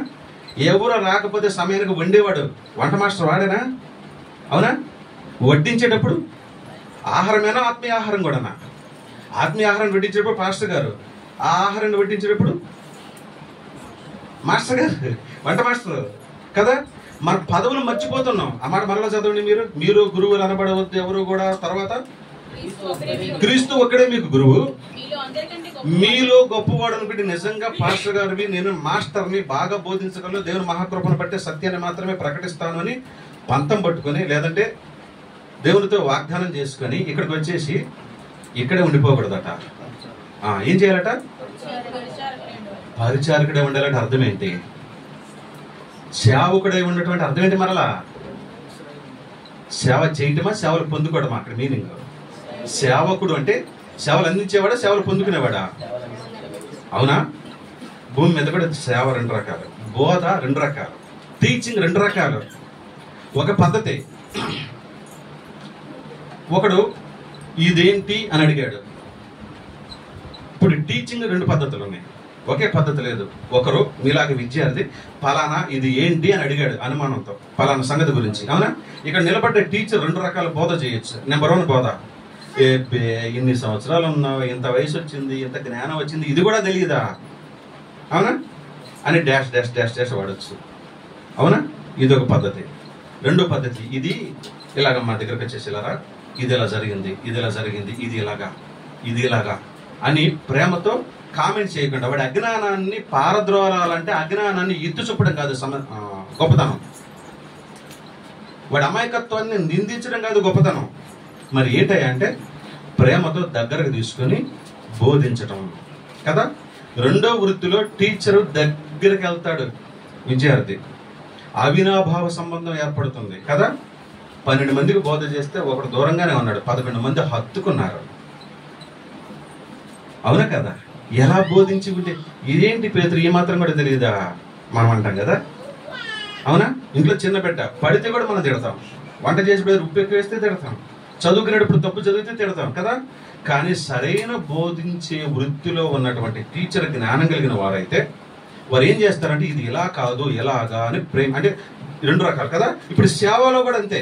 A: ఎవరు రాకపోతే సమయానికి వండేవాడు, వంట మాస్టర్ వాడేనా? అవునా? వడ్డించేటప్పుడు ఆహారమేనా, ఆత్మీయ ఆహారం కూడానా? ఆత్మీయ ఆహారం వడ్డించేటప్పుడు పాస్టర్ గారు, ఆ ఆహారాన్ని వడ్డించేటప్పుడు మాస్టర్ గారు, వంట మాస్టర్ కదా. మన పదవులు మర్చిపోతున్నాం. ఆ మాట మరలా చదవండి. మీరు గురువులు అనబడవద్దు ఎవరు కూడా. తర్వాత క్రీస్తు ఒక్కడే మీకు గురువు, మీలో గొప్పవాడు అనుకుంటే నిజంగా పాస్టర్ గారివి, నేను మాస్టర్ని, బాగా బోధించగలను, దేవుని మహాకృపను బట్టే సత్యాన్ని మాత్రమే ప్రకటిస్తాను అని పంతం పట్టుకొని, లేదంటే దేవునితో వాగ్దానం చేసుకొని ఇక్కడికి వచ్చేసి ఇక్కడే ఉండిపోకూడదట. ఏం చేయాలట? పరిచారకుడే ఉండాలంటే అర్థం ఏంటి? సేవకుడై ఉన్నటువంటి అర్థం ఏంటి? మరలా సేవ చేయటమా, సేవలు పొందుకోవడమా? అక్కడ మీనింగ్. సేవకుడు అంటే సేవలు అందించేవాడా, సేవలు పొందుకునేవాడా? అవునా? భూమి మీద కూడా సేవ 2 రకాలు, బోధ 2 రకాలు, టీచింగ్ 2 రకాలు. ఒక పద్ధతి. ఒకడు ఇదేంటి అని అడిగాడు. ఇప్పుడు టీచింగ్ 2 పద్ధతులు ఉన్నాయి, ఒకే పద్ధతి లేదు. ఒకరు మీలాగా విద్యార్థి పలానా ఇది ఏంటి అని అడిగాడు అనుమానంతో, పలానా సంగతి గురించి. అవునా? ఇక్కడ నిలబడ్డ టీచర్ 2 రకాల బోధ చేయొచ్చు. నెంబర్ 1 బోధ, ఇన్ని సంవత్సరాలు ఉన్నావు, ఇంత వయసు వచ్చింది, ఇంత జ్ఞానం వచ్చింది, ఇది కూడా తెలియదా? అవునా? అని డాష్ డాష్ డాష్ డాష్ వాడచ్చు. అవునా? ఇది ఒక పద్ధతి. 2వ పద్ధతి, ఇది ఇలాగ మా దగ్గరకు వచ్చేసి ఇలారా, ఇది ఇలా జరిగింది, ఇది ఇలా జరిగింది, ఇది ఇలాగా, ఇది ఇలాగా అని ప్రేమతో కామెంట్ చేయకుండా, వాడి అజ్ఞానాన్ని పారద్రోలాలంటే అజ్ఞానాన్ని ఎత్తు చూపడం కాదు గొప్పతనం, వాడి అమాయకత్వాన్ని నిందించడం కాదు గొప్పతనం. మరి ఏంటయ్యా అంటే ప్రేమతో దగ్గరకు తీసుకొని బోధించటం కదా. 2వ వృత్తిలో టీచరు దగ్గరికి వెళ్తాడు, విద్యార్థి అవినాభావ సంబంధం ఏర్పడుతుంది కదా. 12 మందికి బోధ చేస్తే ఒకడు దూరంగానే ఉన్నాడు, 11 మంది హత్తుకున్నారు. అవునా కదా? ఎలా బోధించి ఉంటే ఇదేంటి పేతురు ఈ మాత్రం కూడా తెలియదా మనం అంటాం కదా. అవునా? ఇంట్లో చిన్న బిడ్డ పడితే కూడా మనం తిడతాం, వంట చేసి ఉప్పు ఎక్కువ వేస్తే తిడతాం, చదువుకునేటప్పుడు తప్పు చదివితే తిడతాం కదా. కానీ సరైన బోధించే వృత్తిలో ఉన్నటువంటి టీచర్ జ్ఞానం కలిగిన వారైతే వారు ఏం చేస్తారంటే ఇది ఇలా కాదు ఎలాగా అని ప్రేమ, అంటే 2 రకాలు కదా. ఇప్పుడు సేవలో కూడా అంతే.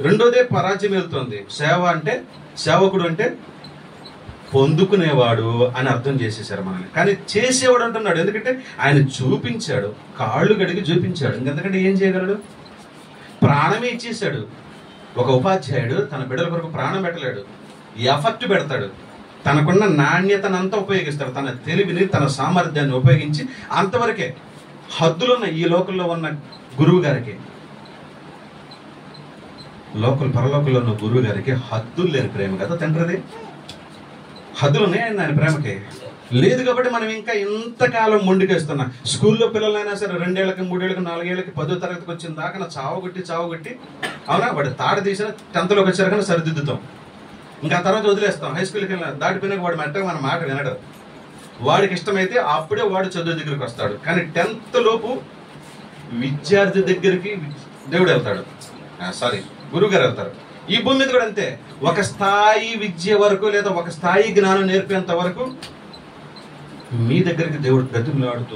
A: రెండోదే పరాజయం వెళ్తుంది. సేవ అంటే, సేవకుడు అంటే పొందుకునేవాడు అని అర్థం చేసేసారు మనల్ని. కానీ చేసేవాడు అంటున్నాడు, ఎందుకంటే ఆయన చూపించాడు, కాళ్ళు కడిగి చూపించాడు. ఇంకెందుకంటే ఏం చేయగలడు? ప్రాణమే ఇచ్చేసాడు. ఒక ఉపాధ్యాయుడు తన బిడ్డల కొరకు ప్రాణం పెట్టలేడు, ఎఫర్ట్ పెడతాడు. తనకున్న నాణ్యతనంతా ఉపయోగిస్తాడు, తన తెలివిని, తన సామర్థ్యాన్ని ఉపయోగించి. అంతవరకే హద్దులున్న ఈ లోకంలో ఉన్న గురువు గారికి, పరలోకంలో ఉన్న గురువు గారికి హద్దులు లేని ప్రేమ కదా తండ్రిది. హద్దులు ఉన్నాయి ఆయన ప్రేమకి లేదు. కాబట్టి మనం ఇంకా ఇంతకాలం మొండికేస్తున్నాం. స్కూల్లో పిల్లలైనా సరే 2 ఏళ్ళకి 3 ఏళ్ళకి 4 ఏళ్ళకి 10వ తరగతికి వచ్చిన దాకా చావగొట్టి అవునా, వాడు తాడు తీసిన 10th వచ్చారు కానీ సరిదిద్దుతాం. ఇంకా ఆ తర్వాత వదిలేస్తాం. హై స్కూల్కి వెళ్ళిన దాటిపోయినాక వాడు మెట్టగా మన మాట వినడు. వాడికి ఇష్టమైతే అప్పుడే వాడు చదువు దగ్గరికి వస్తాడు. కానీ 10th లోపు విద్యార్థి దగ్గరికి దేవుడు వెళ్తాడు, గురువు గారు వెళ్తారు. ఈ భూమి మీద కూడా అంతే. ఒక స్థాయి విద్య వరకు లేదా ఒక స్థాయి జ్ఞానం నేర్పేంత వరకు మీ దగ్గరికి దేవుడు బ్రతిమలాడుతూ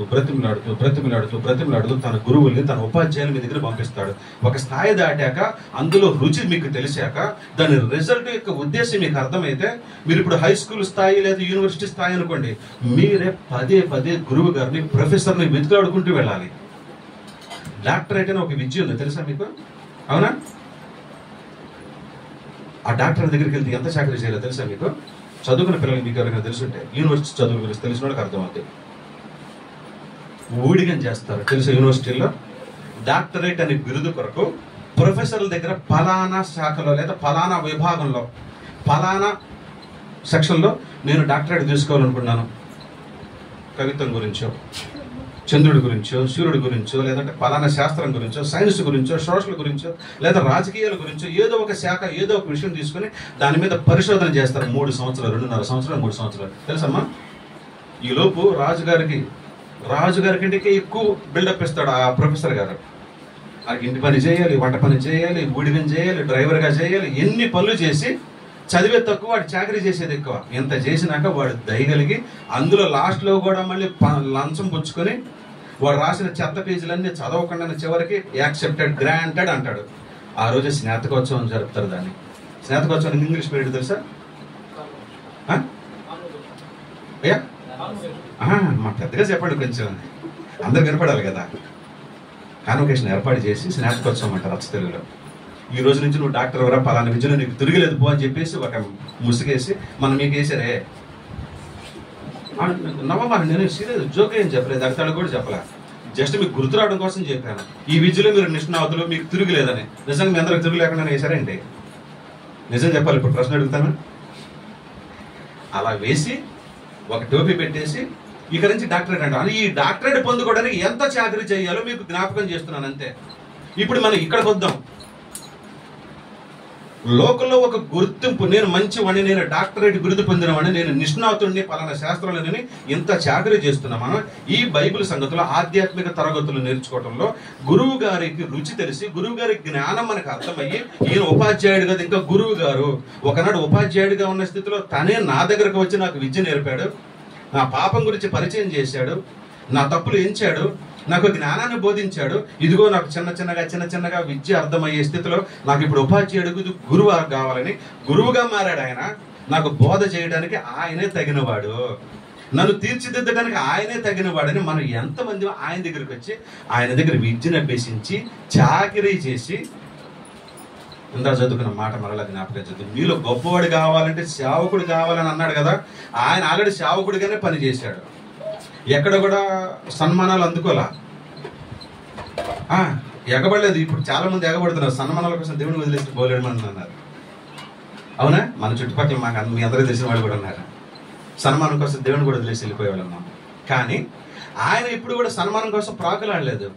A: తన గురువుల్ని, తన ఉపాధ్యాయులు మీ దగ్గర పంపిస్తాడు. ఒక స్థాయి దాటాక, అందులో రుచి మీకు తెలిసాక, దాని రిజల్ట్ యొక్క ఉద్దేశం మీకు అర్థమైతే, మీరు ఇప్పుడు హై స్కూల్ స్థాయి లేదా యూనివర్సిటీ స్థాయి అనుకోండి, మీరే పదే గురువు గారిని, ప్రొఫెసర్ని వెతుకులాడుకుంటూ వెళ్ళాలి. డాక్టరేట్ అని ఒక విద్య ఉంది, తెలుసా మీకు? అవునా? ఆ డాక్టర్ దగ్గరికి వెళ్తే ఎంత చాకరీ చేయాలో తెలుసా మీకు? చదువుకున్న పిల్లలు మీకు ఎవరైనా తెలుసుంటే, యూనివర్సిటీ చదువు గురించి తెలిసిన వాళ్ళకి అర్థమవుతుంది. ఊడిగం చేస్తారు తెలుసు. యూనివర్సిటీలో డాక్టరేట్ అనే బిరుదు కొరకు ప్రొఫెసర్ల దగ్గర ఫలానా శాఖలో లేదా ఫలానా విభాగంలో ఫలానా సెక్షన్లో నేను డాక్టరేట్ తీసుకోవాలనుకున్నాను, కవిత్వం గురించో, చంద్రుడి గురించో, సూర్యుడి గురించో, లేదంటే ఫలానా శాస్త్రం గురించో, సైన్స్ గురించో, సోషల్ గురించో, లేదా రాజకీయాల గురించో, ఏదో ఒక శాఖ, ఏదో ఒక విషయం తీసుకుని దాని మీద పరిశోధన చేస్తారు. 3 సంవత్సరాలు, 2.5 సంవత్సరాలు, 3 సంవత్సరాలు. తెలుసమ్మా? ఈలోపు రాజుగారి కంటే ఎక్కువ బిల్డప్ ఇస్తాడు ఆ ప్రొఫెసర్ గారు. ఆ ఇంటి పని చేయాలి, వంట పని చేయాలి, ఊడిగం చేయాలి, డ్రైవర్గా చేయాలి, ఎన్ని పనులు చేసి చదివే తక్కువ, వాడు చాకరీ చేసేది ఎక్కువ. ఇంత చేసినాక వాడు దయగలిగి అందులో లాస్ట్లో కూడా మళ్ళీ లంచం పుచ్చుకొని వాడు రాసిన చెత్త పేజీలన్నీ చదవకుండా చివరికి యాక్సెప్టెడ్, గ్రాంటెడ్ అంటాడు. ఆ రోజు స్నాతకోత్సవం జరుపుతారు. దాన్ని స్నాతకోత్సవం ఇంగ్లీష్ పీరియడ్ తెలుసా? అయ్యా మా పెద్దగా చెప్పండి, కొంచెం అందరు వినపడాలి కదా. కాన్వకేషన్ ఏర్పాటు చేసి స్నాతకోత్సవం అంటారు అచ్చ తెలుగులో. ఈ రోజు నుంచి నువ్వు డాక్టర్ ఎవరా, పలానా విద్యలో నీకు తిరగలేదు పో అని చెప్పేసి ఒక ముసుగేసి మనం మీకు వేసారే. నవ్వమా, నేను సీరియస్ జోక్ ఏం చెప్పలేదు, అర్థాలు కూడా చెప్పలే, జస్ట్ మీకు గుర్తు రావడం కోసం చెప్పాను. ఈ విద్యలో మీరు నిష్ణాతులు, మీకు తిరుగులేదని. నిజంగా మీ అందరికి తిరుగు లేకుండా వేసారండి? నిజం చెప్పాలి, ఇప్పుడు ప్రశ్న అడుగుతాను. అలా వేసి ఒక టోపీ పెట్టేసి ఇక నుంచి డాక్టరేట్ అంటారు. ఈ డాక్టరేట్ పొందుకోవడానికి ఎంత చాకరీ చేయాలో మీకు జ్ఞాపకం చేస్తున్నాను అంతే. ఇప్పుడు మనం ఇక్కడికి వద్దాం. లోకంలో ఒక గుర్తింపు, నేను మంచివాడిని, నేను డాక్టరేట్ బిరుదు పొందినవాడిని, నేను నిష్ణాతుడిని, పలానా శాస్త్రంలోని ఇంత చాకరీ చేస్తున్నా. మనం ఈ బైబిల్ సంగతులు, ఆధ్యాత్మిక తరగతులు నేర్చుకోవడంలో గురువు గారికి రుచి తెలిసి, గురువు గారి జ్ఞానం మనకు అర్థమయ్యి, ఈయన ఉపాధ్యాయుడు కదా, ఇంకా గురువు గారు ఒకనాడు ఉపాధ్యాయుడిగా ఉన్న స్థితిలో తనే నా దగ్గరకు వచ్చి నాకు విద్య నేర్పాడు, నా పాపం గురించి పరిచయం చేశాడు, నా తప్పులు ఎంచాడు, నాకు జ్ఞానాన్ని బోధించాడు. ఇదిగో నాకు చిన్నగా విద్య అర్థమయ్యే స్థితిలో నాకు ఇప్పుడు ఉపాధ్యాయుడు గురువు కావాలని గురువుగా మారాడు ఆయన. నాకు బోధ చేయడానికి ఆయనే తగినవాడు, నన్ను తీర్చిదిద్దడానికి ఆయనే తగినవాడని మనం ఎంతమంది ఆయన దగ్గరికి వచ్చి ఆయన దగ్గర విద్యను అభ్యసించి చాకరీ చేసి, ఇందా చదువుకున్న మాట మరలా జ్ఞాపకం చదువు. మీలో గొప్పవాడు కావాలంటే సేవకుడు కావాలని అన్నాడు కదా. ఆయన ఆల్రెడీ సేవకుడిగానే పని చేశాడు, ఎక్కడ కూడా సన్మానాలు అందుకోలా, ఎగబడలేదు. ఇప్పుడు చాలా మంది ఎగబడుతున్నారు, సన్మానాల కోసం దేవుని వదిలేసి పోలేడు అని అన్నారు. అవునా? మన చుట్టుపక్కల మాకు మీ అందరికీ తెలిసిన వాళ్ళు కూడా ఉన్నారు. సన్మానం కోసం దేవుని కూడా వదిలేసి వెళ్ళిపోయేవాళ్ళు ఉన్నాం. కానీ ఆయన ఇప్పుడు కూడా సన్మానం కోసం ప్రాకులాడలేదు,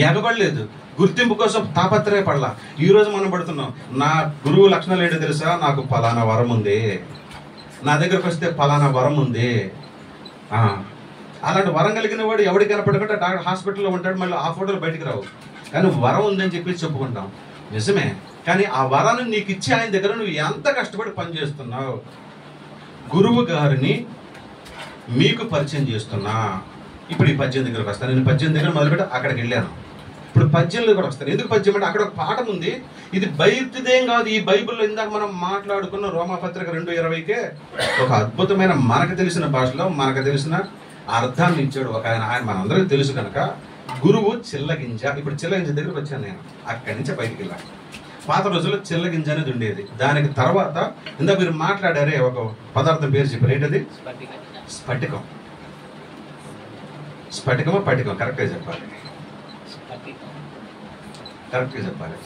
A: ఎగబడలేదు, గుర్తింపు కోసం తాపత్రయపడలా. ఈ రోజు మనం పడుతున్నాం, నా గురువు లక్షణాలు ఏంటో తెలుసా? నాకు పలానా వరం ఉంది, నా దగ్గరకు వస్తే పలానా వరం ఉంది. అలాంటి వరం కలిగిన వాడు ఎవరికి కనపడకుండా డాక్టర్ హాస్పిటల్లో ఉంటాడు, మళ్ళీ ఆ ఫోటోలు బయటికి రావు. కానీ వరం ఉందని చెప్పి చెప్పుకుంటాం, నిజమే. కానీ ఆ వరాన్ని నీకు ఇచ్చి ఆయన దగ్గర నువ్వు ఎంత కష్టపడి పనిచేస్తున్నావు. గురువు గారిని మీకు పరిచయం చేస్తున్నా. ఇప్పుడు ఈ 18 దగ్గరకు వస్తాను. నేను 18 దగ్గర మొదలుపెట్టి అక్కడికి వెళ్ళాను. ఇప్పుడు ఇప్పుడు పద్యంలో కూడా వస్తారు. ఎందుకు పద్యం అంటే అక్కడ ఒక పాఠం ఉంది. ఇది బయటిదేం కాదు. ఈ బైబిల్లో ఇందాక మనం మాట్లాడుకున్న రోమాపత్రిక 2:20కే ఒక అద్భుతమైన మనకు తెలిసిన భాషలో మనకు తెలిసిన అర్థాన్ని ఇచ్చాడు ఒక ఆయన మనందరికీ తెలుసు కనుక. గురువు చిల్లగింజ. ఇప్పుడు చిల్లగింజ దగ్గరకు వచ్చాను నేను. అక్కడి నుంచి బయటికి వెళ్ళాను. పాత రోజుల్లో చిల్లగింజ అనేది ఉండేది. దానికి తర్వాత ఇందాక మీరు మాట్లాడారే ఒక పదార్థం పేరు చెప్పారు. ఏంటది? స్ఫటికం. స్ఫటికమా పటికం? కరెక్ట్గా చెప్పాలి. కరెక్ట్గా చెప్పాలి.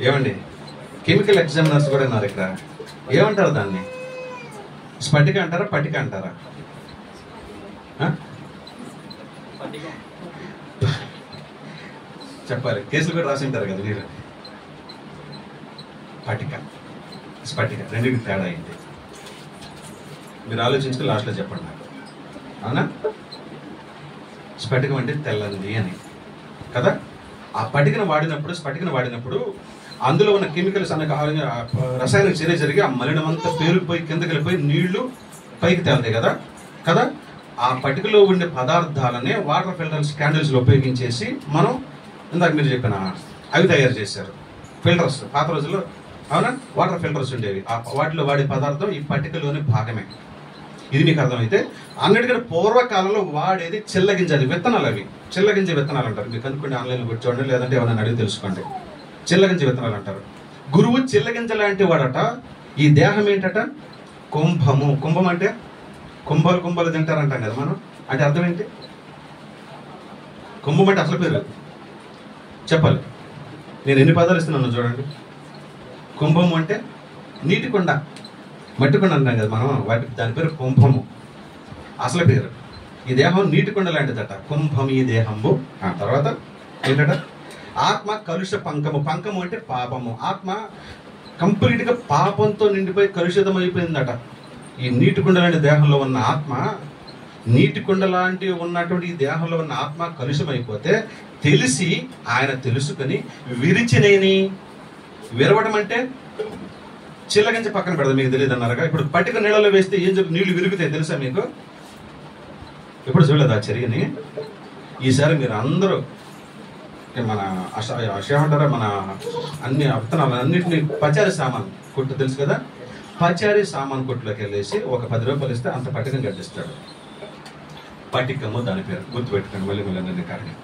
A: ఏమండి, కెమికల్ ఎగ్జామినర్స్ కూడా ఉన్నారు ఇక్కడ. ఏమంటారు దాన్ని? స్ఫటిక అంటారా పటిక అంటారా? చెప్పాలి. కేసులు కూడా రాసి ఉంటారు కదా మీరు. పటిక స్ఫటిక రెండింటికి తేడా అయింది. మీరు ఆలోచించుకుని లాస్ట్లో చెప్పండి నాకు. అవునా? స్ఫటికం అంటే తెల్లంది అని కదా. ఆ పటికను వాడినప్పుడు స్ఫటికను వాడినప్పుడు అందులో ఉన్న కెమికల్స్ అనే రసాయనిక చర్య జరిగి ఆ మలినమంతా పేరుకుపోయి కిందకి వెళ్ళిపోయి నీళ్లు పైకి తేలుతాయి కదా కదా. ఆ పటికలో ఉండే పదార్థాలనే వాటర్ ఫిల్టర్స్ క్యాండిల్స్లో ఉపయోగించేసి మనం ఇందాక మీరు చెప్పిన అవి తయారు చేశారు. ఫిల్టర్స్ పాత రోజుల్లో, అవునా, వాటర్ ఫిల్టర్స్ ఉండేవి. ఆ వాటిలో వాడే పదార్థం ఈ పటికలోని భాగమే. ఇది మీకు అర్థమైతే అన్నిటికంటే పూర్వకాలంలో వాడేది చిల్లగింజ. అది విత్తనాలు. అవి చిల్లగింజ విత్తనాలు అంటారు. మీకు అనుకోండి, ఆన్లైన్లో కూర్చోండి, లేదంటే ఎవరైనా అడిగి తెలుసుకోండి. చిల్లగింజ విత్తనాలు అంటారు. గురువు చిల్లగింజ లాంటి వాడట. ఈ దేహం ఏంటట? కుంభము. కుంభం అంటే కుంభాలు తింటారంటాం కదా మనం. అంటే అర్థం ఏంటి? కుంభం అంటే అసలు పేరు చెప్పాలి. నేను ఎన్ని పదాలు ఇస్తున్నాను చూడండి. కుంభము అంటే నీటి కొండ, మట్టి కొండ అంటాం కదా మనం. దాని పేరు కుంభము అసలు పేరు. ఈ దేహం నీటి కొండ లాంటిదట. కుంభం ఈ దేహంబు. తర్వాత ఏంటట? ఆత్మ కలుష పంకము. పంకము అంటే పాపము. ఆత్మ కంప్లీట్ గా పాపంతో నిండిపోయి కలుషితం అయిపోయిందట. ఈ నీటి కుండ లాంటి దేహంలో ఉన్న ఆత్మ, నీటి కుండ లాంటి ఉన్నటువంటి ఈ దేహంలో ఉన్న ఆత్మ కలుషం అయిపోతే తెలిసి ఆయన తెలుసుకొని విరిచినేని. విరవడం అంటే చిల్లగింజ పక్కన పెడదాం, మీకు తెలియదు అన్నారుగా. ఇప్పుడు పట్టిక నీళ్ళలో వేస్తే ఏం చెప్పి నీళ్లు విరుగుతాయి తెలుసా మీకు? ఎప్పుడు చూడలేదు ఆ చర్యని. ఈసారి మీరు అందరూ మన ఏమంటారా, మన అన్ని విత్తనాలు అన్నింటినీ పచారీ సామాన్ కొట్టు తెలుసు కదా. పచారీ సామాన్ కొట్టులోకి వెళ్ళేసి ఒక 10 రూపాయలు ఇస్తే అంత పట్టికం కట్టిస్తాడు. పట్టికము దాని పేరు, గుర్తుపెట్టుకోండి. మళ్ళీ కారణం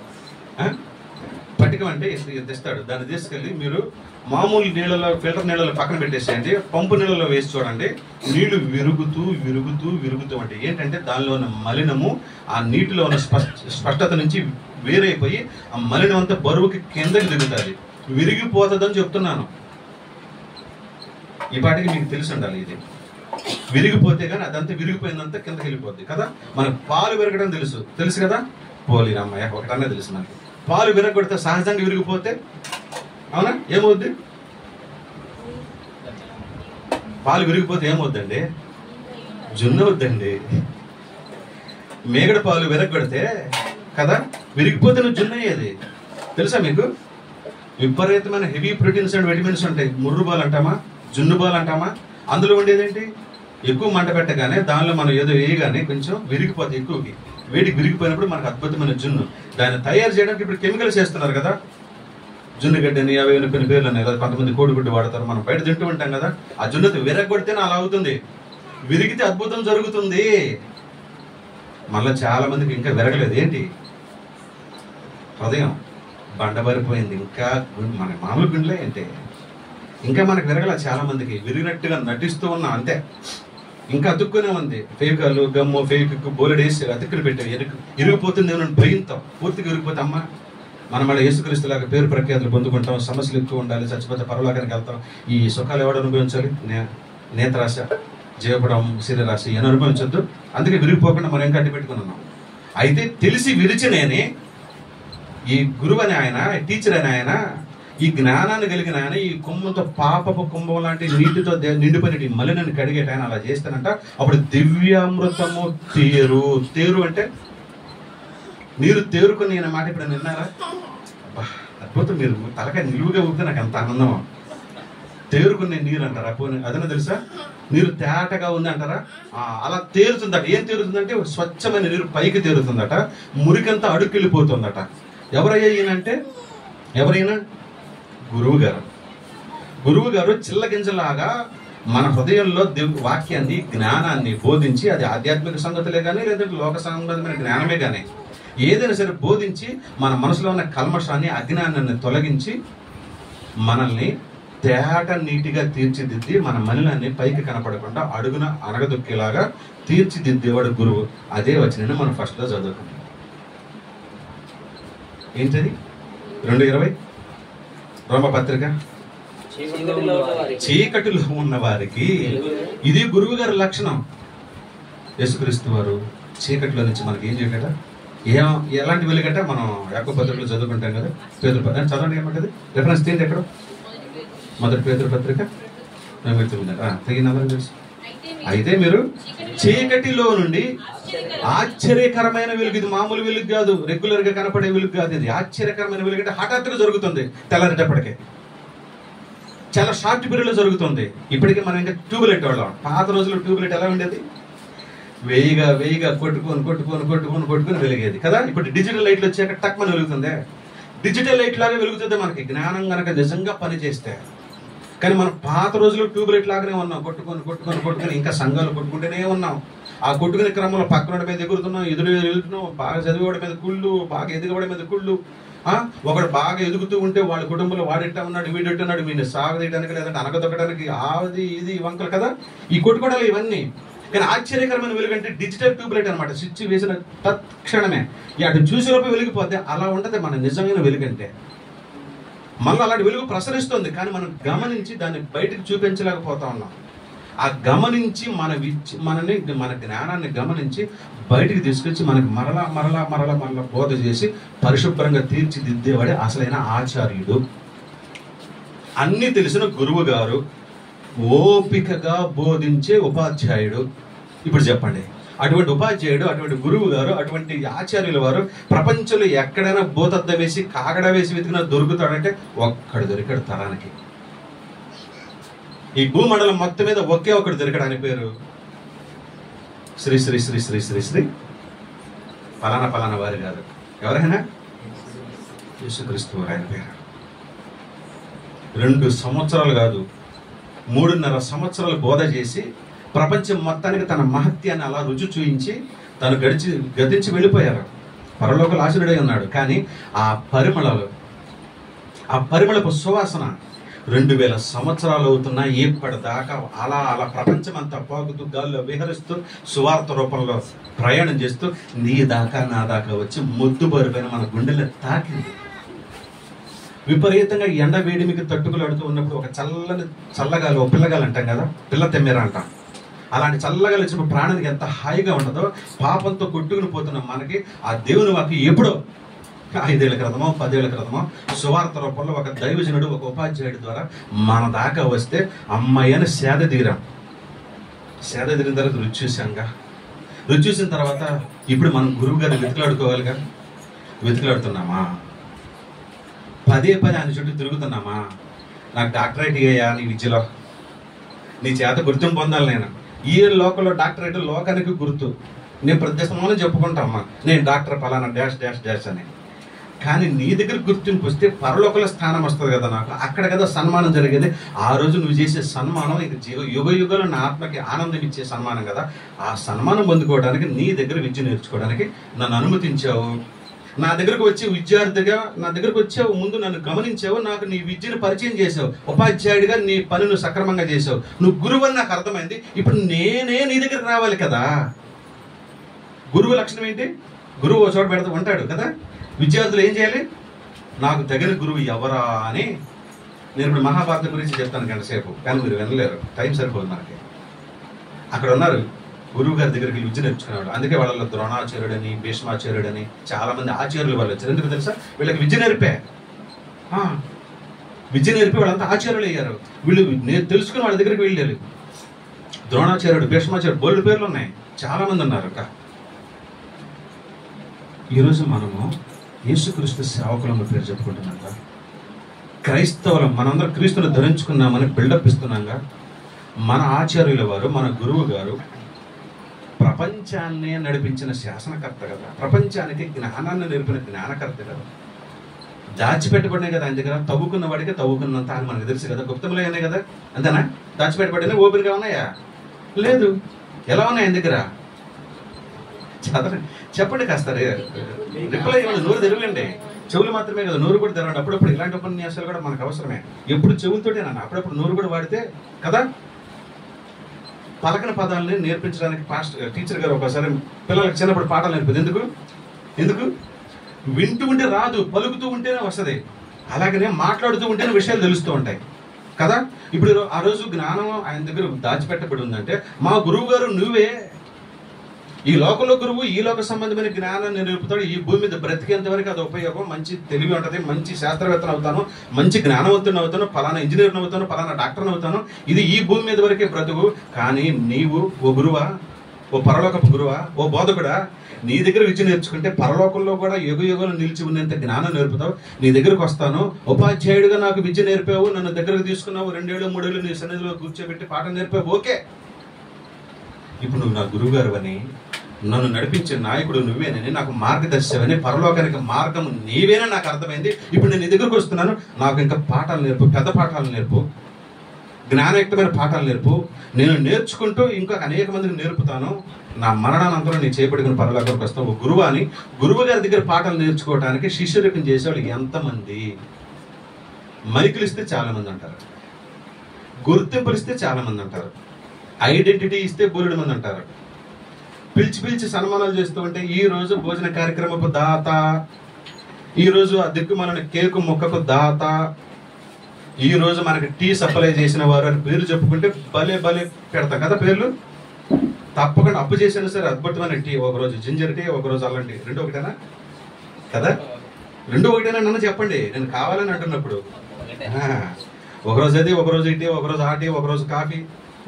A: పట్టికం అంటే తెస్తాడు. దాన్ని తీసుకెళ్ళి మీరు మామూలు నీళ్ళలో, ఫిల్టర్ నీళ్ళలో పక్కన పెట్టేసేయండి. పంపు నీళ్ళలో వేసి చూడండి. నీళ్లు విరుగుతూ అంటే ఏంటంటే దానిలో ఉన్న మలినము ఆ నీటిలో ఉన్న స్పష్టత నుంచి వేరైపోయి ఆ మలినం అంతా బరువుకి కిందకి దిగుతుంది, విరిగిపోతుందని చెప్తున్నాను. ఈ పాటికి మీకు తెలిసి ఉండాలి. ఇది విరిగిపోతే కానీ అదంతా విరిగిపోయిందంతా కిందకి వెళ్ళిపోద్ది కదా. మనకు పాలు విరగడం తెలుసు కదా. పోలీరమ్మయ్య ఒకటనే తెలుసు మనకి. పాలు విరగొడితే సహజంగా విరిగిపోతే, అవునా, ఏమవుద్ది? పాలు విరిగిపోతే ఏమవుద్దండి? జున్ను అవుద్దండి. మేగడ పాలు విరగొడితే కదా విరిగిపోతే నువ్వు జున్ను అయ్యేది. తెలుసా మీకు? విపరీతమైన హెవీ ప్రోటీన్స్ అండ్ విటమిన్స్ ఉంటాయి. ముర్రు బాల్ అంటామా, జున్ను బాల్ అంటామా. అందులో ఉండేదేంటి? ఎక్కువ మంట పెట్టగానే దానిలో మనం ఏదో వేయగానే కొంచెం విరిగిపోతుంది. ఎక్కువకి వేడికి విరిగిపోయినప్పుడు మనకు అద్భుతమైన జున్ను. దాన్ని తయారు చేయడానికి ఇప్పుడు కెమికల్స్ వేస్తున్నారు కదా. జున్ను గడ్డని అవి కొన్ని పేర్లు ఉన్నాయి కదా. కొంతమంది కోడిగుడ్డు వాడతారు, మనం బయట తింటూ ఉంటాం కదా. ఆ జున్ను విరగొడితేనే అలా అవుతుంది. విరిగితే అద్భుతం జరుగుతుంది. మళ్ళీ చాలా మందికి ఇంకా విరగలేదు. ఏంటి? హృదయం బండబారిపోయింది. ఇంకా మన మామూలు గుండెలే అంటే ఇంకా మనకు విరగల. చాలా మందికి విరిగినట్టుగా నటిస్తూ ఉన్నా అంతే. ఇంకా అతుక్కునే ఉంది. ఫేకాలు, గమ్ము, ఫేక్ బోలెడేసి అతుక్కుని పెట్టారు. ఇరిగిపోతుంది ఏమన్నా భయంతో. పూర్తిగా ఇరిగిపోతే అమ్మ మనం మళ్ళీ యేసుక్రీస్తులాగా పేరు ప్రఖ్యాతులు పొందుకుంటాం. సమస్యలు ఎక్కువ ఉండాలి, చచ్చిపోతే పరలోకానికి వెళ్తాం. ఈ సుఖాలు ఎవడు అనుభవించాలి? నేత్రాశ, జీవపడం, శరీరాశ ఏం అనుభవించొద్దు. అందుకే విరిగిపోకుండా మనం ఇంకా అడ్డు పెట్టుకుని ఉన్నాం. అయితే తెలిసి విరిచినేని ఈ గురువు అని ఆయన, టీచర్ అని ఆయన, ఈ జ్ఞానాన్ని కలిగిన ఆయన ఈ కుంభంతో పాపపు కుంభం లాంటి నీటితో నిండిపోయిన మలినని కడిగేట ఆయన అలా చేస్తానంట. అప్పుడు దివ్యామృతము తేరు అంటే నీరు తేరుకుని అనే మాట ఇప్పుడు విన్నారా? అద్భుతం. మీరు తలకాయ నిలువుగా ఊపితే నాకు ఎంత ఆనందం. తేరుకునే నీరు అంటారా? పోనీ అదన్నా తెలుసా? నీరు తేటగా ఉంది అంటారా? అలా తేరుతుందట. ఏం తేరుతుందంటే స్వచ్ఛమైన నీరు పైకి తేరుతుందట. మురికంతా అడుక్కెళ్ళిపోతుందట. ఎవరయ్యా ఈయనంటే ఎవరైనా గురువు గారు. గురువు గారు చిల్లగింజలాగా మన హృదయంలో వాక్యాన్ని, జ్ఞానాన్ని బోధించి, అది ఆధ్యాత్మిక సంగతులే కానీ లేదంటే లోక సంబంధమైన జ్ఞానమే కానీ ఏదైనా సరే బోధించి మన మనసులో ఉన్న కల్మషాన్ని, అజ్ఞానాన్ని తొలగించి మనల్ని తేట నీటిగా తీర్చిదిద్ది మన మలినాన్ని పైకి కనపడకుండా అడుగున అనగదొక్కేలాగా తీర్చిదిద్దేవాడు గురువు. అదే వచనాన్ని మనం ఫస్ట్లో చదువుకున్నాం. ఏంటది? 2:20 రోమపత్రిక. చీకటిలో ఉన్న వారికి ఇది గురువు గారి లక్షణం. యేసుక్రీస్తు వారు చీకటిలో నుంచి మనకి ఏం చేయగట, ఎలాంటి వెలుగట మనం యాకోబు పత్రికలో చదువుకుంటాం కదా. పేతురు చదవండి, ఏమంటది రిఫరెన్స్ తీయండి ఎక్కడ? మొదటి పేతురు పత్రిక 9:9. తగిన తెలుసు. అయితే మీరు చీకటిలో నుండి ఆశ్చర్యకరమైన వెలుగు, ఇది మామూలు వెలుగు కాదు, రెగ్యులర్ గా కనపడే వెలుగు కాదు, ఇది ఆశ్చర్యకరమైన వెలుగు. అంటే హఠాత్తుగా జరుగుతుంది, తెల్లారేటప్పటికే చాలా షార్ట్ పీరియడ్ లో జరుగుతుంది. ఇప్పటికే మనం ఇంకా ట్యూబ్లైట్ వాళ్ళం. పాత రోజుల్లో ట్యూబ్లైట్ ఎలా ఉండేది? వేయిగా కొట్టుకొని వెలిగేది కదా. ఇప్పుడు డిజిటల్ లైట్లు వచ్చాక టక్ మన వెలుగుతుంది. డిజిటల్ లైట్ లాగా వెలుగుతుంది మనకి జ్ఞానం కనుక నిజంగా పనిచేస్తే. కానీ మనం పాత రోజుల్లో ట్యూబ్లైట్ లాగానే ఉన్నాం, కొట్టుకొని ఇంకా సంఘాలు కొట్టుకుంటూనే ఉన్నాం. ఆ కొట్టుకునే క్రమంలో పక్కనోడి మీద ఎగురుతున్నాం, ఎదురుతున్నాం, బాగా చదివేవాడి మీద కుళ్ళు, బాగా ఎదిగేవాడి మీద కుళ్ళు. ఒకడు బాగా ఎదుగుతూ ఉంటే వాళ్ళ కుటుంబంలో వాడెట్టా ఉన్నాడు, వీడెట్టున్నాడు, వీడిని సాగదీయడానికి లేదంటే అనగదొక్కడానికి ఆది ఇది వంకలు కదా ఈ కొట్టుకోవడాలు ఇవన్నీ. కానీ ఆశ్చర్యకరమైన వెలుగు అంటే డిజిటల్ ట్యూబ్లైట్ అనమాట. స్విచ్ వేసిన తత్క్షణమే అటు చూసేలోపు వెలిగిపోతే అలా ఉండదు మన నిజమైన వెలుగంటే. మళ్ళీ అలాంటి వెలుగు ప్రసరిస్తుంది, కానీ మనం గమనించి దాన్ని బయటకు చూపించలేకపోతా ఉన్నాం. ఆ గమనించి మన జ్ఞానాన్ని గమనించి బయటికి తీసుకొచ్చి మనకి మరలా బోధ చేసి పరిశుభ్రంగా తీర్చిదిద్దేవాడే అసలైన ఆచార్యుడు. అన్ని తెలిసిన గురువు గారు, ఓపికగా బోధించే ఉపాధ్యాయుడు. ఇప్పుడు చెప్పండి, అటువంటి ఉపాధ్యాయుడు, అటువంటి గురువు గారు, అటువంటి ఆచార్యుల వారు ప్రపంచంలో ఎక్కడైనా బోతద్ద వేసి కాగడ వేసి వెతికినా దొరుకుతాడంటే ఒక్కడు దొరికాడు తరానికి. ఈ భూమండలం మొత్తం మీద ఒకే ఒకడు దొరికాడు. ఆయన పేరు శ్రీ శ్రీ శ్రీ శ్రీ శ్రీ శ్రీ ఫలానా వారి గారు. ఎవరైనా యేసుక్రీస్తు వారు ఆయన పేరు. 2 సంవత్సరాలు కాదు, 3.5 సంవత్సరాలు బోధ చేసి ప్రపంచం మొత్తానికి తన మహత్యాన్ని అలా రుచి చూయించి తను గతించి వెళ్ళిపోయారు. పరలోకల ఆశీనుడై ఉన్నాడు. కానీ ఆ పరిమళపు సువాసన 2000 సంవత్సరాలు అవుతున్నా ఇప్పటిదాకా అలా ప్రపంచం అంతా పాకుతూ గాల్లో విహరిస్తూ సువార్త రూపంలో ప్రయాణం చేస్తూ నీ దాకా నా దాకా వచ్చి ముద్దు బరుపైన మన గుండెల్ని తాకింది. విపరీతంగా ఎండ వేడిమికి తట్టుకులాడుతూ ఉన్నప్పుడు ఒక చల్లగాలి, ఒక పిల్లగాలి అంటాం కదా, పిల్ల తెమ్మెర అంటాం. అలాంటి చల్లగాలి వచ్చినప్పుడు ప్రాణానికి ఎంత హాయిగా ఉండదో, పాపంతో కొట్టుకుని పోతున్న మనకి ఆ దేవుని వాక్యం ఎప్పుడో 5 ఏళ్ల క్రితమో 10 ఏళ్ల క్రితమో సువార్త రూపంలో ఒక దైవజనుడు, ఒక ఉపాధ్యాయుడి ద్వారా మన దాకా వస్తే అమ్మాయిని సేద తీరిన తర్వాత రుచి చూసిన తర్వాత ఇప్పుడు మనం గురువు గారిని వెతుకులాడుకోవాలిగా. వెతుకులాడుతున్నామా? పదే ఆయన చుట్టూ తిరుగుతున్నామా? నాకు డాక్టరేట్ అయ్యా నీ విద్యలో, నీ చేత గుర్తింపు పొందాలి. నేను ఈ లోకంలో డాక్టరేట్ లోకానికి గుర్తు. నేను ప్రదేశంలో చెప్పుకుంటామా నేను డాక్టర్ ఫలానా డాష్ డాష్ డాష్ అని. కానీ నీ దగ్గర గుర్తింపు వస్తే పరలోకల స్థానం వస్తుంది కదా నాకు, అక్కడ కదా సన్మానం జరిగేది. ఆ రోజు నువ్వు చేసే సన్మానం ఇక యుగ యుగాలు నా ఆత్మకి ఆనందం ఇచ్చే సన్మానం కదా. ఆ సన్మానం పొందుకోవడానికి నీ దగ్గర విద్య నేర్చుకోవడానికి నన్ను అనుమతించావు. నా దగ్గరకు వచ్చే విద్యార్థిగా నా దగ్గరకు వచ్చావు, ముందు నన్ను గమనించావు, నాకు నీ విద్యను పరిచయం చేసావు, ఉపాధ్యాయుడిగా నీ పనులు సక్రమంగా చేసావు, నువ్వు గురువు అని నాకు అర్థమైంది. ఇప్పుడు నేనే నీ దగ్గరకు రావాలి కదా. గురువు లక్షణం ఏంటి? గురువు ఒక చోట పెడతా ఉంటాడు కదా. విద్యార్థులు ఏం చేయాలి? నాకు తగిన గురువు ఎవరా అని. నేను ఇప్పుడు మహాభారతం గురించి చెప్తాను గంట సేపు, కానీ మీరు వినలేరు, టైం సరిపోదు మనకి. అక్కడ ఉన్నారు గురువు గారి దగ్గరికి విద్య నేర్చుకున్నాడు. అందుకే వాళ్ళలో ద్రోణాచార్యుడని, భీష్మాచార్యుడని చాలా మంది ఆచార్యులు వాళ్ళు వచ్చారు. ఎందుకు తెలుసా? వీళ్ళకి విద్య నేర్పి వాళ్ళంతా ఆచార్యులు అయ్యారు. వీళ్ళు నేను తెలుసుకుని వాళ్ళ దగ్గరికి వెళ్ళారు. ద్రోణాచార్యుడు, భీష్మాచార్యుడు, బోల్డ్ పేర్లు ఉన్నాయి, చాలా మంది ఉన్నారు. ఈరోజు మనము యేసుక్రీస్తు సేవకులమ్మ పేరు చెప్పుకుంటున్నాగా, క్రైస్తవులం మనందరం క్రీస్తును ధరించుకున్నామని బిల్డప్ ఇస్తున్నాగా. మన ఆచార్యుల వారు, మన గురువు గారు ప్రపంచాన్ని నడిపించిన శాసనకర్త కదా, ప్రపంచానికి జ్ఞానాన్ని నేర్పిన జ్ఞానకర్త కదా. దాచిపెట్టబడినాయి కదా ఆయన దగ్గర. తవ్వుకున్న వాడికి తవ్వుకున్నంత అని మనకు తెలుసు కదా. గుప్తములే ఉన్నాయి కదా, అంతేనా? దాచిపెట్టబడినా ఓపెన్గా ఉన్నాయా? లేదు. ఎలా ఉన్నాయి ఆయన దగ్గర? చెప్పండి కాస్త, రిప్లై ఇవ్వండి. నోరు తెరవండి. చెవులు మాత్రమే కదా, నోరు కూడా తెరవండి. అప్పుడప్పుడు ఇలాంటి ఉపన్యాసాలు కూడా మనకు అవసరమే. ఎప్పుడు చెవులతోటే నాన్న, అప్పుడప్పుడు నోరు కూడా వాడితే కదా. పలకన పదాలని నేర్పించడానికి టీచర్ గారు ఒకసారి పిల్లలకి చిన్నప్పుడు పాఠాలు నేర్పేది. ఎందుకు? వింటూ ఉంటే రాదు, పలుకుతూ ఉంటేనే వస్తుంది. అలాగనే మాట్లాడుతూ ఉంటేనే విషయాలు తెలుస్తూ ఉంటాయి కదా. ఇప్పుడు ఆ రోజు జ్ఞానం ఆయన దగ్గర దాచిపెట్టబడి ఉందంటే, మా గురువు గారు నువ్వే. ఈ లోకంలో గురువు ఈ లోక సంబంధమైన జ్ఞానాన్ని నేర్పుతాడు. ఈ భూమి మీద బ్రతికేంత వరకు అది ఉపయోగం. మంచి తెలివి ఉంటుంది, మంచి శాస్త్రవేత్తను అవుతాను, మంచి జ్ఞానవంతుని అవుతాను, పలానా ఇంజనీర్ని అవుతాను, పలానా డాక్టర్ని అవుతాను. ఇది ఈ భూమి మీద వరకే బ్రతుకు. కానీ నీవు ఓ గురువా, ఓ పరలోకపు గురువా, ఓ బోధకుడా, నీ దగ్గర విద్య నేర్చుకుంటే పరలోకంలో కూడా యుగయుగలు నిలిచి ఉన్నంత జ్ఞానం నేర్పుతావు. నీ దగ్గరకు వస్తాను, ఉపాధ్యాయుడిగా నాకు విద్య నేర్పావు, నన్ను దగ్గరకు తీసుకున్నావు, 2 ఏళ్ళు 3 ఏళ్ళు నీ సన్నిధిలో కూర్చోబెట్టి పాఠం నేర్పావు, ఓకే. ఇప్పుడు నువ్వు నా గురువు గారు అని, నన్ను నడిపించే నాయకుడు నువ్వేనని, నాకు మార్గదర్శకమని, పరలోకానికి మార్గం నీవేనని నాకు అర్థమైంది. ఇప్పుడు నేను నీ దగ్గరకు వస్తున్నాను, నాకు ఇంకా పాఠాలు నేర్పు, పెద్ద పాఠాలు నేర్పు, జ్ఞానయుక్తమైన పాఠాలు నేర్పు. నేను నేర్చుకుంటూ ఇంకా అనేక మందికి నేర్పుతాను. నా మరణానంతరం నీ చేపడుకుని పరలోకానికి వస్తావు. గురువు అని గురువు గారి దగ్గర పాఠాలు నేర్చుకోవడానికి శిష్యరికం చేసేవాళ్ళు ఎంతమంది? మైకులు ఇస్తే చాలా మంది అంటారు, గుర్తింపులు ఇస్తే చాలా మంది అంటారు, ఐడెంటిటీ ఇస్తే బోలెడు మంది అంటారు. పిలిచి సన్మానాలు చేస్తూ ఉంటే, ఈ రోజు భోజన కార్యక్రమపు దాత, ఈ రోజు ఆ దిక్కుమాలిన కేకు మొక్కకు దాత, ఈ రోజు మనకి టీ సప్లై చేసిన వారు అని పేర్లు చెప్పుకుంటే భలే పెడతాం కదా పేర్లు. తప్పకుండా అప్పు చేసినా సరే అద్భుతమైన టీ, ఒకరోజు జింజర్ టీ, ఒకరోజు అల్లం టీ, 2 ఒకటేనా కదా? 2 ఒకటేనా నన్ను చెప్పండి, నేను కావాలని అంటున్నప్పుడు. ఒకరోజు అది, ఒకరోజు ఇటీ, ఒకరోజు ఆ టీ, ఒకరోజు కాఫీ,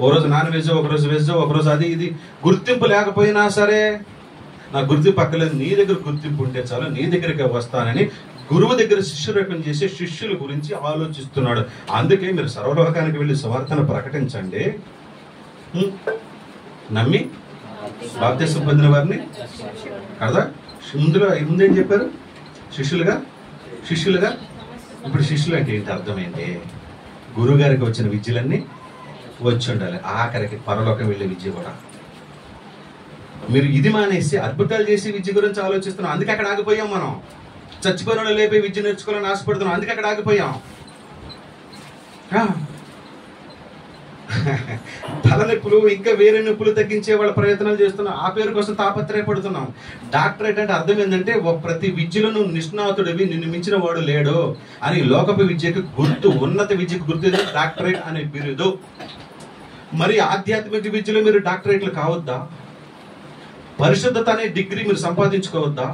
A: ఒకరోజు నాన్ వెజ్, ఒకరోజు వెజ్, ఒకరోజు అది ఇది. గుర్తింపు లేకపోయినా సరే నా గుర్తింపు అక్కలేదు, నీ దగ్గర గుర్తింపు ఉంటే చాలు, నీ దగ్గరికి వస్తానని గురువు దగ్గర శిష్యురకం చేసి శిష్యుల గురించి ఆలోచిస్తున్నాడు. అందుకే మీరు సర్వలోకానికి వెళ్ళి సువార్తను ప్రకటించండి, నమ్మి బాప్తిసం పొందిన వారిని కదా. ముందేం చెప్పారు? శిష్యులుగా. ఇప్పుడు శిష్యులు అంటే ఏంటి అర్థమైంది? గురువు గారికి వచ్చిన విద్యలన్నీ వచ్చి ఉండాలి, ఆఖరికి పరలోకం వెళ్ళే విద్య కూడా. మీరు ఇది మానేసి అద్భుతాలు చేసి విద్య గురించి ఆలోచిస్తున్నాం, అందుకే అక్కడ ఆగిపోయాం మనం. చచ్చిపోయిన వాళ్ళు లేపే విద్య నేర్చుకోవాలని ఆశపడుతున్నాం, అందుకే అక్కడ ఆగిపోయాం. తలనొప్పులు ఇంకా వేరే నొప్పులు తగ్గించే వాళ్ళ ప్రయత్నాలు చేస్తున్నాం, ఆ పేరు కోసం తాపత్రయపడుతున్నాం. డాక్టరేట్ అంటే అర్థం ఏంటంటే, ప్రతి విద్యలో నువ్వు నిష్ణాతుడివి, నిన్ను మించిన వాడు లేడు అని లోకపు విద్యకు గుర్తు, ఉన్నత విద్యకు గుర్తు డాక్టరేట్ అనే బిరుదు. మరి ఆధ్యాత్మిక విద్యలో మీరు డాక్టరేట్లు కావద్దా? పరిశుద్ధత అనే డిగ్రీ మీరు సంపాదించుకోవద్దా?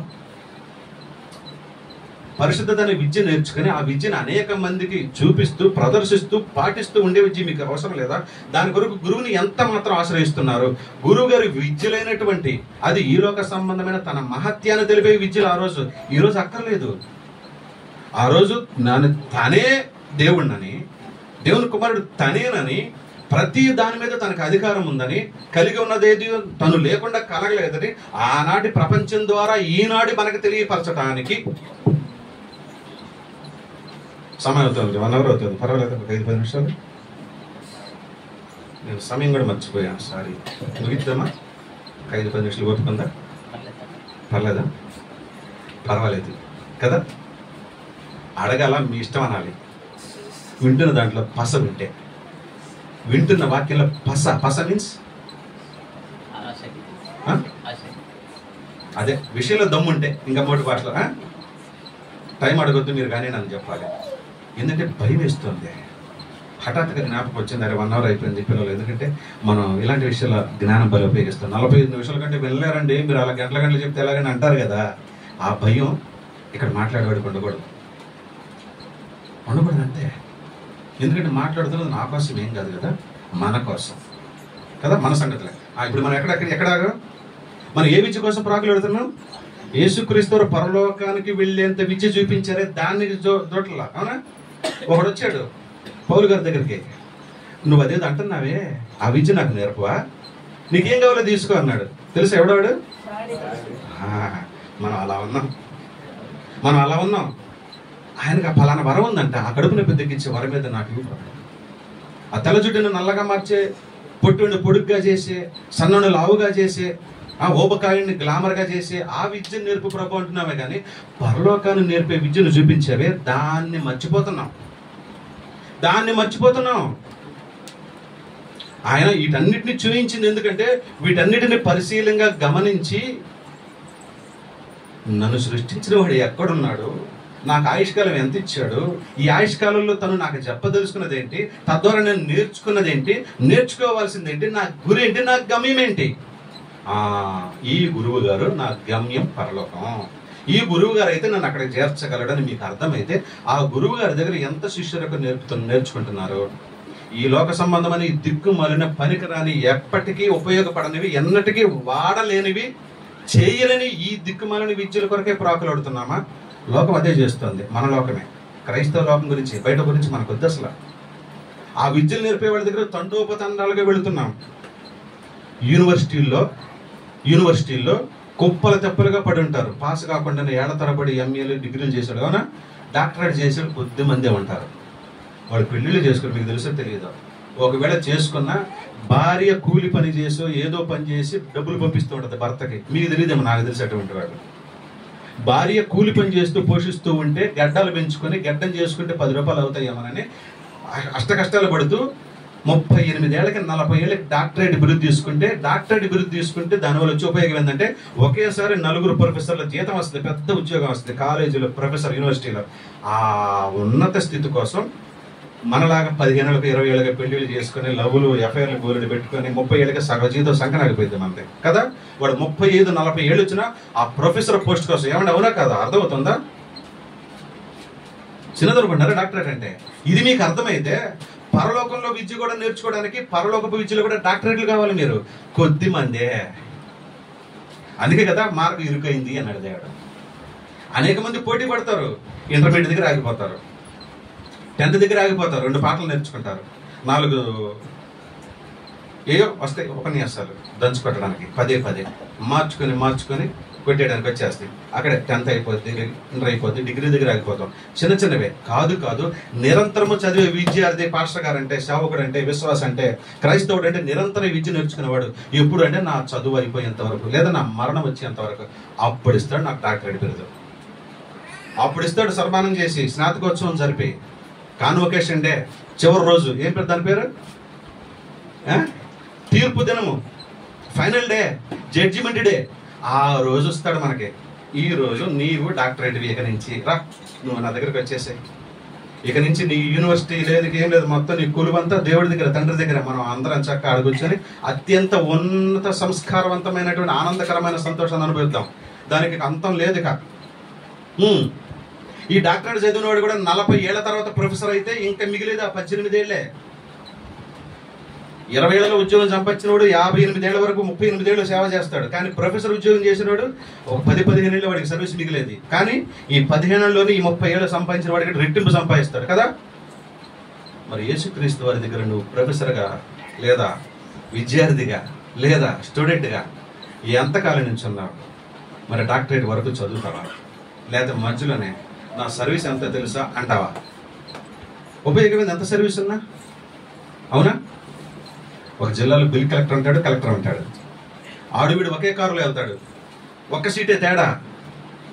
A: పరిశుద్ధత అనే విద్య నేర్చుకుని ఆ విద్యను అనేక మందికి చూపిస్తూ, ప్రదర్శిస్తూ, పాటిస్తూ ఉండే విద్య మీకు అవసరం లేదా? దాని కొరకు గురువుని ఎంత మాత్రం ఆశ్రయిస్తున్నారు? గురువు గారి విద్యలైనటువంటి, అది ఈ లోక సంబంధమైన తన మహత్యాన్ని తెలిపే విద్యలు ఆ రోజు, ఈ రోజు అక్కర్లేదు. ఆ రోజు తనే దేవుణ్ణని, దేవుని కుమారుడు తనేనని, ప్రతి దాని మీద తనకు అధికారం ఉందని, కలిగి ఉన్నదేది తను లేకుండా కలగలేదని ఆనాటి ప్రపంచం ద్వారా ఈనాటి మనకు తెలియపరచడానికి సమయం అవుతుంది. 1 అవర్ అవుతుంది, పర్వాలేదు, 5-10 నిమిషాలు. నేను సమయం కూడా మర్చిపోయాను, సారీ. ముగిద్దామా? 5-10 నిమిషాలు ఓపుకుందా? పర్లేదా? పర్వాలేదు కదా. అడగాల, మీ ఇష్టం అనాలి. వింటున్న దాంట్లో పస ఉంటే, వింటున్న వాక్యంలో పస మీన్స్ అదే విషయంలో దమ్ముంటే, ఇంకా మోటి భాషలో టైం అడగొద్దు మీరు కానీ నన్ను చెప్పాలి. ఎందుకంటే భయం వేస్తుంది. హఠాత్తుగా జ్ఞాపకం వచ్చింది, అరే 1 అవర్ అయిపోయింది పిల్లలు. ఎందుకంటే మనం ఇలాంటి విషయాల జ్ఞానం బలి ఉపయోగిస్తాం. 45 నిమిషాల కంటే వెళ్ళారండి మీరు, అలా గంటలు చెప్తే ఎలాగని అంటారు కదా. ఆ భయం ఇక్కడ మాట్లాడేవాడికి ఉండకూడదు అంతే. ఎందుకంటే మాట్లాడుతున్నది నా కోసం ఏం కాదు కదా, మన కోసం కదా, మన సంగతులే. ఇప్పుడు మనం ఎక్కడ మనం ఏ విద్య కోసం ప్రాకులాడుతున్నాం? యేసుక్రీస్తు పరలోకానికి వెళ్ళేంత విద్య చూపించారే, దాన్ని దోట్లా. అవునా? ఒకడు వచ్చాడు పౌలు గారి దగ్గరికి, నువ్వు అదేదో అంటున్నావే, ఆ విద్య నాకు నేర్పవా, నీకేం కావాలో తీసుకో అన్నాడు. తెలుసా ఎవడవాడు? మనం అలా ఉన్నాం. ఆయనకు ఆ ఫలానా వరం ఉందంట, ఆ కడుపు నొప్పి తగ్గించే వరం మీద నాకు ఇవ్వడం. ఆ తెల్ల జుట్టును నల్లగా మార్చే, పొట్టుని పొడుగ్గా చేసే, సన్నను లావుగా చేసే, ఆ ఊబకాయని గ్లామర్గా చేసే ఆ విద్యను నేర్పు ప్రభు అంటున్నావే కానీ పరలోకాన్ని నేర్పే విద్యను చూపించావే, దాన్ని మర్చిపోతున్నాం. ఆయన వీటన్నిటిని చూపించింది ఎందుకంటే వీటన్నిటిని పరిశీలంగా గమనించి నన్ను సృష్టించిన వాడు ఎక్కడున్నాడు, నాకు ఆయుష్కాలం ఎంత ఇచ్చాడు, ఈ ఆయుష్కాలంలో తను నాకు చెప్పదలుచుకున్నది ఏంటి, తద్వారా నేను నేర్చుకున్నది ఏంటి, నేర్చుకోవాల్సింది ఏంటి, నా గురి ఏంటి, నా గమ్యం ఏంటి. ఈ గురువు గారు నా గమ్యం పరలోకం. ఈ గురువు గారు అయితే నన్ను అక్కడికి చేర్చగలడని మీకు అర్థమైతే ఆ గురువు గారి దగ్గర ఎంత శిష్యులకు నేర్చుకుంటున్నారు. ఈ లోక సంబంధమని దిక్కుమాలిన పనికిరాని, ఎప్పటికీ ఉపయోగపడనివి, ఎన్నటికీ వాడలేనివి, చేయలేని ఈ దిక్కుమాలిన విద్యల కొరకే ప్రాకులాడుతున్నామా? లోకం అదే చేస్తుంది. మన లోకమే, క్రైస్తవ లోకం గురించి, బయట గురించి మనకు వద్దు అసలు. ఆ విద్యలు నేర్పే వాళ్ళ దగ్గర తండోపతండాలుగా వెళుతున్నాం. యూనివర్సిటీల్లో కుప్పల తెప్పలుగా పడి ఉంటారు. పాస్ కాకుండా ఏళ్ల తరబడి ఎంఏలు డిగ్రీలు చేశాడు, అవునా, డాక్టరేట్ చేశాడు, కొద్ది మందే ఉంటారు. వాళ్ళు పెళ్లిళ్ళు చేసుకుని మీకు తెలుసో తెలియదు. ఒకవేళ చేసుకున్న భార్య కూలి పని చేసో ఏదో పని చేసి డబ్బులు పంపిస్తూ ఉంటుంది భర్తకి. మీకు తెలియదేమో, నాకు తెలిసి అటువంటి వాడు. భార్య కూలి పని చేస్తూ పోషిస్తూ ఉంటే గడ్డలు పెంచుకొని గడ్డం చేసుకుంటే 10 రూపాయలు అవుతాయేమోనని అష్ట కష్టాలు పడుతూ 38 ఏళ్ళకి 40 ఏళ్ళకి డాక్టరేట్ బిరుదు తీసుకుంటే దానివల్ల వచ్చే ఉపయోగం ఏంటంటే ఒకేసారి 4 ప్రొఫెసర్ల జీతం వస్తుంది, పెద్ద ఉద్యోగం వస్తుంది కాలేజీలో, ప్రొఫెసర్, యూనివర్సిటీలో. ఆ ఉన్నత స్థితి కోసం మనలాగా 15 ఏళ్ళకి 20 ఏళ్ళకి పెళ్లిళ్ళు చేసుకుని లవ్లు ఎఫ్ఐఆర్లు గోలుడు పెట్టుకుని 30 ఏళ్ళకి సగం జీతం సంకనాగిపోయింది మనది కదా. వాడు 35-40 ఏళ్ళు వచ్చినా ఆ ప్రొఫెసర్ పోస్ట్ కోసం ఏమంటే అవునా కదా, అర్థమవుతుందా? చిన్నదనుకుంటారా డాక్టరేట్ అంటే? ఇది మీకు అర్థమైతే పరలోకంలో విద్య కూడా నేర్చుకోవడానికి పరలోకపు విద్యలో కూడా డాక్టరేట్లు కావాలి మీరు, కొద్ది మందే. అందుకే కదా మార్గం ఇరుకైంది అన్నాడు దేవుడు. అనేక మంది పోటీ పడతారు, ఇంటర్మీడియట్ దగ్గర ఆగిపోతారు, 10th దగ్గర ఆగిపోతారు, 2 పాటలు నేర్చుకుంటారు, 4 ఏయో వస్తాయి ఉపన్యాసాలు దంచుకొట్టడానికి, పదే మార్చుకొని కొట్టేయడానికి వచ్చేస్తాయి. అక్కడే 10th అయిపోద్ది, ఇంటర్ అయిపోద్ది, డిగ్రీ దగ్గర ఆగిపోతాం. చిన్నవే కాదు. నిరంతరము చదివే విద్యార్థి పాస్టర్ గారు అంటే, సేవకుడు అంటే, విశ్వాస అంటే, క్రైస్తవుడు అంటే నిరంతరం విద్య నేర్చుకునేవాడు. ఎప్పుడు అంటే నా చదువు అయిపోయేంత వరకు, లేదా నా మరణం వచ్చేంత వరకు. అప్పుడు ఇస్తాడు నాకు డాక్టరేట్ బిరుదు, అప్పుడు ఇస్తాడు సన్మానం చేసి, స్నాతకోత్సవం జరిపి, కాన్వొకేషన్ డే, చివరి రోజు ఏం పేరు దాని పేరు, తీర్పు దినము, ఫైనల్ డే, జడ్జిమెంట్ డే. ఆ రోజు వస్తాడు మనకి. ఈ రోజు నీవు డాక్టరేట్ ఇక నుంచి రా, నువ్వు నా దగ్గరకు వచ్చేసాయి. ఇక నుంచి నీ యూనివర్సిటీ లేదు, ఏం లేదు, మొత్తం నీ కులువంతా దేవుడి దగ్గర, తండ్రి దగ్గర. మనం అందరం చక్కగా అడుగుకొని అత్యంత ఉన్నత సంస్కారవంతమైనటువంటి ఆనందకరమైన సంతోషాన్ని అనుభవిద్దాం. దానికి అంతం లేదు ఇక. ఈ డాక్టరేట్ చదివిన వాడు కూడా 40 ఏళ్ల తర్వాత ప్రొఫెసర్ అయితే ఇంకా మిగిలేదు ఆ 18 ఏళ్లే. 20 ఏళ్ళలో ఉద్యోగం సంపాదించిన వాడు 58 ఏళ్ల వరకు 38 ఏళ్ళు సేవ చేస్తాడు. కానీ ప్రొఫెసర్ ఉద్యోగం చేసిన వాడు ఒక 10-15 ఏళ్ళు వాడికి సర్వీస్ మిగిలేదు. కానీ ఈ 15 ఏళ్ళలోనే ఈ 30 ఏళ్ళు సంపాదించిన వాడికి రెట్టింపు సంపాదిస్తాడు కదా. మరి యేసుక్రీస్తు వారి దగ్గర నువ్వు ప్రొఫెసర్గా, లేదా విద్యార్థిగా, లేదా స్టూడెంట్గా ఎంతకాలం నుంచి ఉన్నావు? మరి డాక్టరేట్ వరకు చదువుతావా? లేదా మధ్యలోనే నా సర్వీస్ ఎంత తెలుసా అంటావా? ఉపయోగమైంది ఎంత సర్వీస్ ఉన్నా, అవునా? ఒక జిల్లాలో బిల్ కలెక్టర్ ఉంటాడు, ఆడువిడు ఒకే కారులో వెళ్తాడు, ఒక్క సీటే తేడా,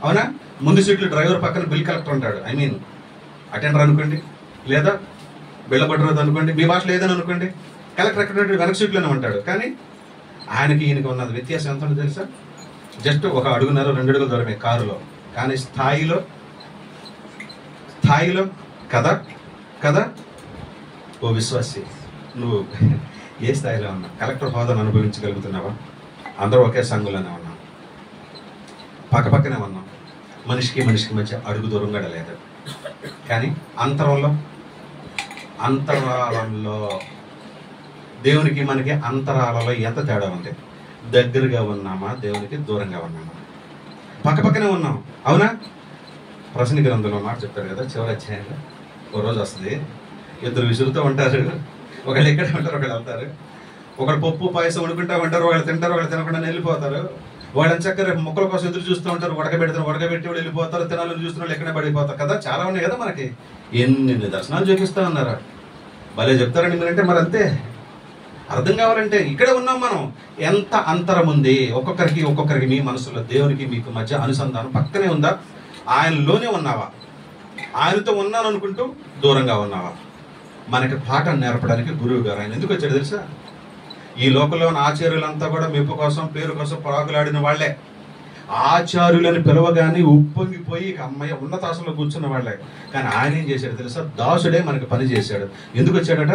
A: అవునా? ముందు సీట్లు డ్రైవర్ పక్కన బిల్ కలెక్టర్ ఉంటాడు, అటెండర్ అనుకోండి, లేదా బిళ్ళబడ్డరోజు అనుకోండి, మీ భాషలో ఏదని అనుకోండి. కలెక్టర్ ఎక్కడ వెనక సీట్లోనే ఉంటాడు. కానీ ఈయనకి ఉన్నది వ్యత్యాసం ఎంత ఉందో తెలుసా? జస్ట్ 1 అడుగున్నర 2 అడుగుల దూరమే కారులో. కానీ స్థాయిలో కదా. ఓ విశ్వాసి, నువ్వు ఏ స్థాయిలో ఉన్నావు? కలెక్టర్ హోదాను అనుభవించగలుగుతున్నావా? అందరూ ఒకే సంఘంలోనే ఉన్నాం, పక్కపక్కనే ఉన్నాం, మనిషికి మధ్య అడుగు దూరం కూడా లేదు. కానీ అంతరాలంలో దేవునికి మనకి అంతరాలలో ఎంత తేడా ఉంది? దగ్గరగా ఉన్నామా, దేవునికి దూరంగా ఉన్నామా? పక్కపక్కనే ఉన్నాం, అవునా? ప్రసంగి గ్రంథంలో మాట చెప్తాడు కదా, చివరి అధ్యాయంలో ఓ రోజు వస్తుంది, 2 విసురుతూ ఉంటారు, ఒకళ్ళు ఎక్కడ ఉంటారు, ఒకళ్ళు వెళ్తారు. ఒకళ్ళు పప్పు పాయసం వండుకుంటా ఉంటారు, ఒకళ్ళు తింటారు, ఒకళ్ళు తినకుండా వెళ్ళిపోతారు. వాళ్ళని చక్కగా రేపు మొక్కల కోసం ఎదురు చూస్తూ ఉంటారు, ఉడకబెట్టి వాళ్ళు వెళ్ళిపోతారు, తినాలని చూస్తున్న వాళ్ళు ఎక్కడ పడిపోతారు కదా. చాలా ఉన్నాయి కదా మనకి. ఎన్ని దర్శనాలు చూపిస్తా ఉన్నారా, భలే చెప్తారండి మీరంటే. మరి అంతే, అర్థం కావాలంటే ఇక్కడే ఉన్నాం మనం. ఎంత అంతరం ఉంది ఒక్కొక్కరికి మీ మనసులో దేవునికి మీకు మధ్య అనుసంధానం పక్కనే ఉందా? ఆయనలోనే ఉన్నావా? ఆయనతో ఉన్నాను అనుకుంటూ దూరంగా ఉన్నావా? మనకి పాఠం నేర్పడానికి గురువు గారు ఆయన ఎందుకు వచ్చాడు తెలుసా? ఈ లోకంలో ఉన్న ఆచార్యులంతా కూడా మెప్పు కోసం పేరు కోసం పరాకులాడిన వాళ్లే. ఆచార్యులని పిలవగానే ఉప్పొంగిపోయి ఇక అమ్మయ్య ఉన్నతాసంలో కూర్చున్న వాళ్లే. కానీ ఆయన ఏం చేశాడు తెలుసా? దాసుడే మనకి పని చేశాడు. ఎందుకు వచ్చాడట?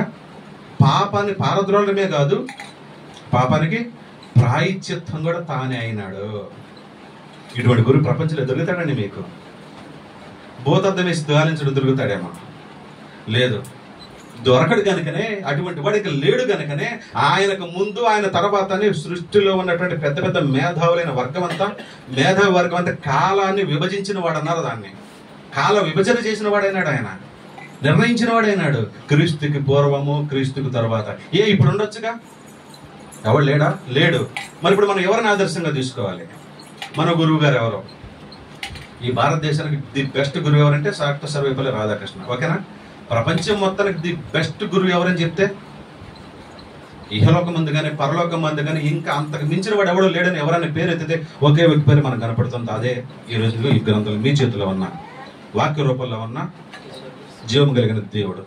A: పాపాన్ని పారద్రోలమే కాదు, పాపానికి ప్రాయశ్చిత్తం కూడా తానే అయినాడు. ఇటువంటి గురు ప్రపంచంలో దొరుకుతాడండి మీకు? భూతద్దం వేసి గాలించడం దొరుకుతాడేమో? లేదు, దొరకడు కనుకనే, అటువంటి వాడికి లేడు కనుకనే ఆయనకు ముందు ఆయన తర్వాత సృష్టిలో ఉన్నటువంటి పెద్ద పెద్ద మేధావులైన మేధావి వర్గం అంతా కాలాన్ని విభజించిన వాడు అన్నారు. దాన్ని కాల విభజన చేసిన వాడైనాడు ఆయన, నిర్ణయించిన వాడైనాడు. క్రీస్తుకి పూర్వము, క్రీస్తుకు తర్వాత. ఇప్పుడు ఉండొచ్చుగా? ఎవడు లేడా? లేడు. మరి ఇప్పుడు మనం ఎవరిని ఆదర్శంగా తీసుకోవాలి? మన గురువు గారు ఎవరు? ఈ భారతదేశానికి ది బెస్ట్ గురువు ఎవరంటే డాక్టర్ సర్వేపల్లి రాధాకృష్ణ. ఓకేనా? ప్రపంచం మొత్తానికి ది బెస్ట్ గురువు ఎవరని చెప్తే ఇహలోకం మంది కానీ పరలోకం మంది కానీ ఇంకా అంతకు మించిన వాడు ఎవడో లేడని ఎవరైనా పేరు ఎత్తితే ఒకే వ్యక్తి పేరు మనకు కనపడుతుంది. అదే ఈ రోజుల్లో ఈ గ్రంథాలు మీ చేతిలో ఉన్న వాక్య రూపంలో ఉన్న జీవం కలిగిన దేవుడు.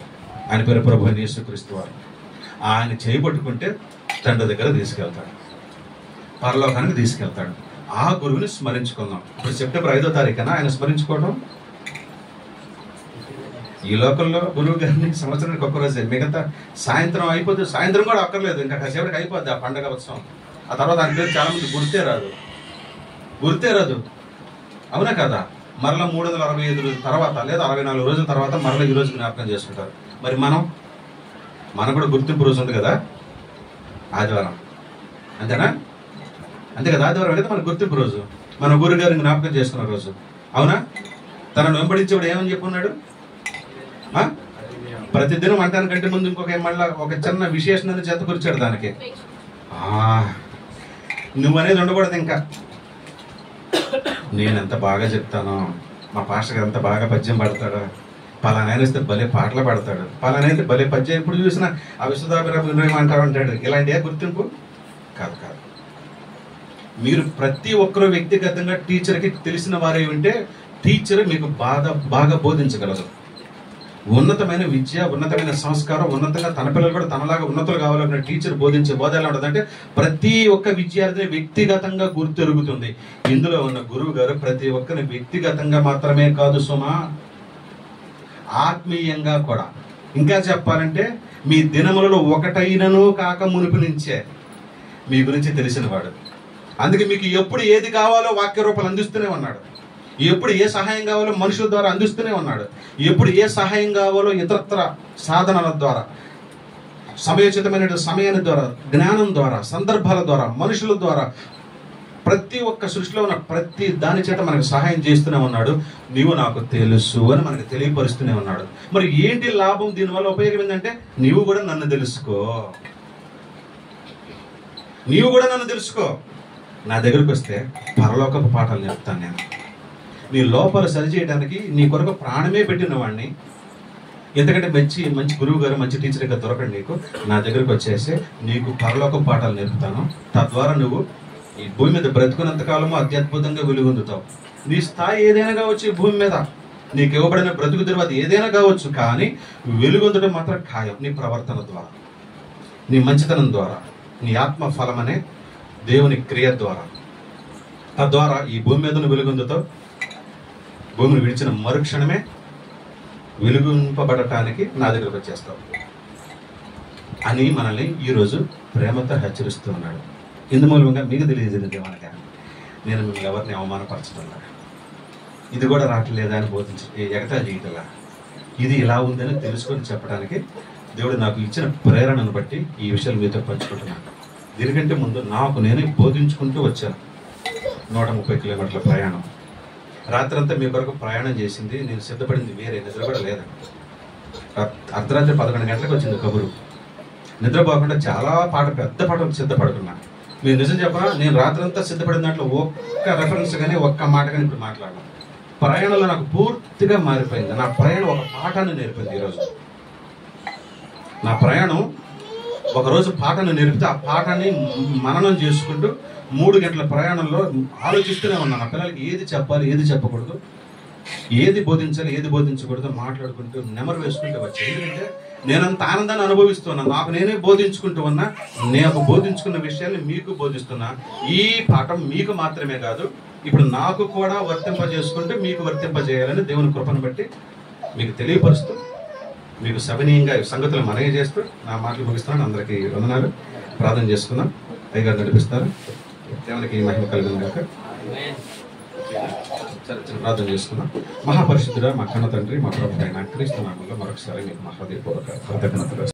A: ఆయన పేరు ప్రభు యేసుక్రీస్తు వారు. ఆయన చేయబట్టుకుంటే తండ్రి దగ్గర తీసుకెళ్తాడు, పరలోకానికి తీసుకెళ్తాడు. ఆ గురువుని స్మరించుకుందాం. ఇప్పుడు సెప్టెంబర్ 5వ తారీఖున ఆయన స్మరించుకోవడం. ఈ లోకల్లో గురువు గారిని సంవత్సరానికి ఒక్కరోజే, మిగతా సాయంత్రం అయిపోతే సాయంత్రం కూడా అక్కర్లేదు, ఇంకా కాసేపటికి అయిపోద్ది ఆ పండగ ఉత్సవం. ఆ తర్వాత దాని పేరు చాలా మంది గుర్తే రాదు. అవునా కదా? మరలా 365 రోజుల తర్వాత లేదా 64 రోజుల తర్వాత మరలా ఈ రోజు జ్ఞాపకం చేసుకుంటారు. మరి మనకు కూడా గుర్తింపు రోజు ఉంది కదా, ఆదివారం. అంతేనా? అంతే కదా, ఆదివారం అయితే మన గుర్తింపు రోజు, మన గురువు గారిని జ్ఞాపకం చేసుకున్న రోజు. అవునా? తనను వెంబడించేవాడు ఏమని చెప్పున్నాడు? ప్రతిదినం అంటానికంటే ముందు మళ్ళీ ఒక చిన్న విశేషణని జతకూర్చాడు దానికి. నువ్వనేది ఉండకూడదు. ఇంకా నేనెంత బాగా చెప్తాను, మా పాస్టర్ గారు ఎంత బాగా పద్యం పాడతాడు, పలానాయన వస్తే భలే పాటలు పాడతాడు, పలానైతే భలే పద్యం ఎప్పుడు చూసినా అవిశ్వదాభిరామ అంటాడు అంటాడు. ఇలాంటి గుర్తింపు కాదు. మీరు ప్రతి ఒక్కరూ వ్యక్తిగతంగా టీచర్కి తెలిసిన వారే ఉంటే టీచర్ మీకు బాగా బోధించగలరు. ఉన్నతమైన విద్య, ఉన్నతమైన సంస్కారం, ఉన్నతంగా తన పిల్లలు కూడా తనలాగా ఉన్నతులు కావాలన్న టీచర్ బోధించే బోధ ఎలా ఉంటుందంటే ప్రతి ఒక్క విద్యార్థిని వ్యక్తిగతంగా గుర్తెరుగుతుంది. ఇందులో ఉన్న గురువు గారు ప్రతి ఒక్కరిని వ్యక్తిగతంగా మాత్రమే కాదు సుమా, ఆత్మీయంగా కూడా. ఇంకా చెప్పాలంటే మీ దినములలో ఒకటైనను కాక మునుపు నుంచే మీ గురించి తెలిసినవాడు. అందుకే మీకు ఎప్పుడు ఏది కావాలో వాక్య రూపాలు అందిస్తూనే ఉన్నాడు. ఎప్పుడు ఏ సహాయం కావాలో మనుషుల ద్వారా అందిస్తూనే ఉన్నాడు. ఎప్పుడు ఏ సహాయం కావాలో ఇతరత్ర సాధనాల ద్వారా, సమయోచితమైన సమయాన్ని ద్వారా, జ్ఞానం ద్వారా, సందర్భాల ద్వారా, మనుషుల ద్వారా, ప్రతి ఒక్క సృష్టిలో ఉన్న ప్రతి దాని చేత మనకు సహాయం చేస్తూనే ఉన్నాడు. నీవు నాకు తెలుసు అని మనకు తెలియపరుస్తూనే ఉన్నాడు. మరి ఏంటి లాభం? దీనివల్ల ఉపయోగం ఏంటంటే నీవు కూడా నన్ను తెలుసుకో. నా దగ్గరకు వస్తే పరలోకపు పాఠాలు నేర్పుతాను నేను. నీ లోపల సరిచేయడానికి నీ కొరకు ప్రాణమే పెట్టిన వాడిని. ఎందుకంటే మంచి గురువు గారు, మంచి టీచర్ గా దొరకండి నీకు. నా దగ్గరకు వచ్చేసి నీకు పరలోకపు పాఠాలు నేర్పుతాను. తద్వారా నువ్వు ఈ భూమి మీద బ్రతుకున్నంత కాలము అత్యద్భుతంగా వెలుగొందుతావు. నీ స్థాయి ఏదైనా కావచ్చు, ఈ భూమి మీద నీకు ఇవ్వబడిన బ్రతుకు తర్వాత ఏదైనా కావచ్చు, కానీ వెలుగొందడం మాత్రం ఖాయం. నీ ప్రవర్తన ద్వారా, నీ మంచితనం ద్వారా, నీ ఆత్మ ఫలం అనే దేవుని క్రియ ద్వారా. తద్వారా ఈ భూమి మీద నువ్వు వెలుగొందుతావు. భూమిని విడిచిన మరుక్షణమే వెలుగుంపబడటానికి నా దగ్గరకు వచ్చేస్తావు అని మనల్ని ఈరోజు ప్రేమతో హెచ్చరిస్తూ ఉన్నాడు. ఇందుమూలంగా మీకు తెలియజేది మనకి, నేను మిమ్మల్ని ఎవరిని అవమానపరచడం, ఇది కూడా రావట్లేదా అని బోధించి ఎగతా జీవితంలా ఇది ఇలా ఉందని తెలుసుకొని చెప్పడానికి దేవుడు నాకు ఇచ్చిన ప్రేరణను బట్టి ఈ విషయాలు మీతో పంచుకుంటున్నాను. దీనికంటే ముందు నాకు నేనే బోధించుకుంటూ వచ్చాను. 130 కిలోమీటర్ల ప్రయాణం. రాత్రంతా మీ కొరకు ప్రయాణం చేసింది, నేను సిద్ధపడింది వేరే, నిద్ర కూడా లేదండి. అర్ధరాత్రి 11 గంటలకు వచ్చింది కబురు. నిద్రపోకుండా చాలా పెద్ద పాట సిద్ధపడుకున్నాను. మీరు నిజం చెప్పరా, నేను రాత్రంతా సిద్ధపడిన దాంట్లో ఒక్క రెఫరెన్స్ కానీ ఒక్క మాట కానీ ఇప్పుడు మాట్లాడను. ప్రయాణంలో నాకు పూర్తిగా మారిపోయింది. నా ప్రయాణం ఒక పాఠాన్ని నేర్పింది. ఈరోజు నా ప్రయాణం ఒకరోజు పాఠాన్ని నేర్పితే ఆ పాఠాన్ని మననం చేసుకుంటూ 3 గంటల ప్రయాణంలో ఆలోచిస్తూనే ఉన్నాను. నా పిల్లలకి ఏది చెప్పాలి, ఏది చెప్పకూడదు, ఏది బోధించాలి, ఏది బోధించకూడదు మాట్లాడుకుంటూ నెమరు వేసుకుంటూ వచ్చాను. ఎందుకంటే నేనంత ఆనందాన్ని అనుభవిస్తున్నాను. నాకు నేనే బోధించుకుంటూ ఉన్నా. నేను బోధించుకున్న విషయాన్ని మీకు బోధిస్తున్నా. ఈ పాఠం మీకు మాత్రమే కాదు, ఇప్పుడు నాకు కూడా వర్తింపజేసుకుంటూ మీకు వర్తింపజేయాలని దేవుని కృపను బట్టి మీకు తెలియపరుస్తూ, మీకు సవినీయంగా సంగతులు మనవి చేస్తూ నా మాటలు ముగిస్తున్నాను. అందరికీ వందనాలు. ప్రార్థన చేసుకుందాం. అయ్యగారు నడిపిస్తారు. దేవునికి మహిమ కలుగును గాక. ప్రార్థన చేసుకుందాం. మహాపరిశుద్ధుడా, మా కన్న తండ్రి, మా ప్రభు అయిన క్రీస్తు నామములో మరొకసారి మీకు మహాదేవపూర్వక కృతజ్ఞతలు.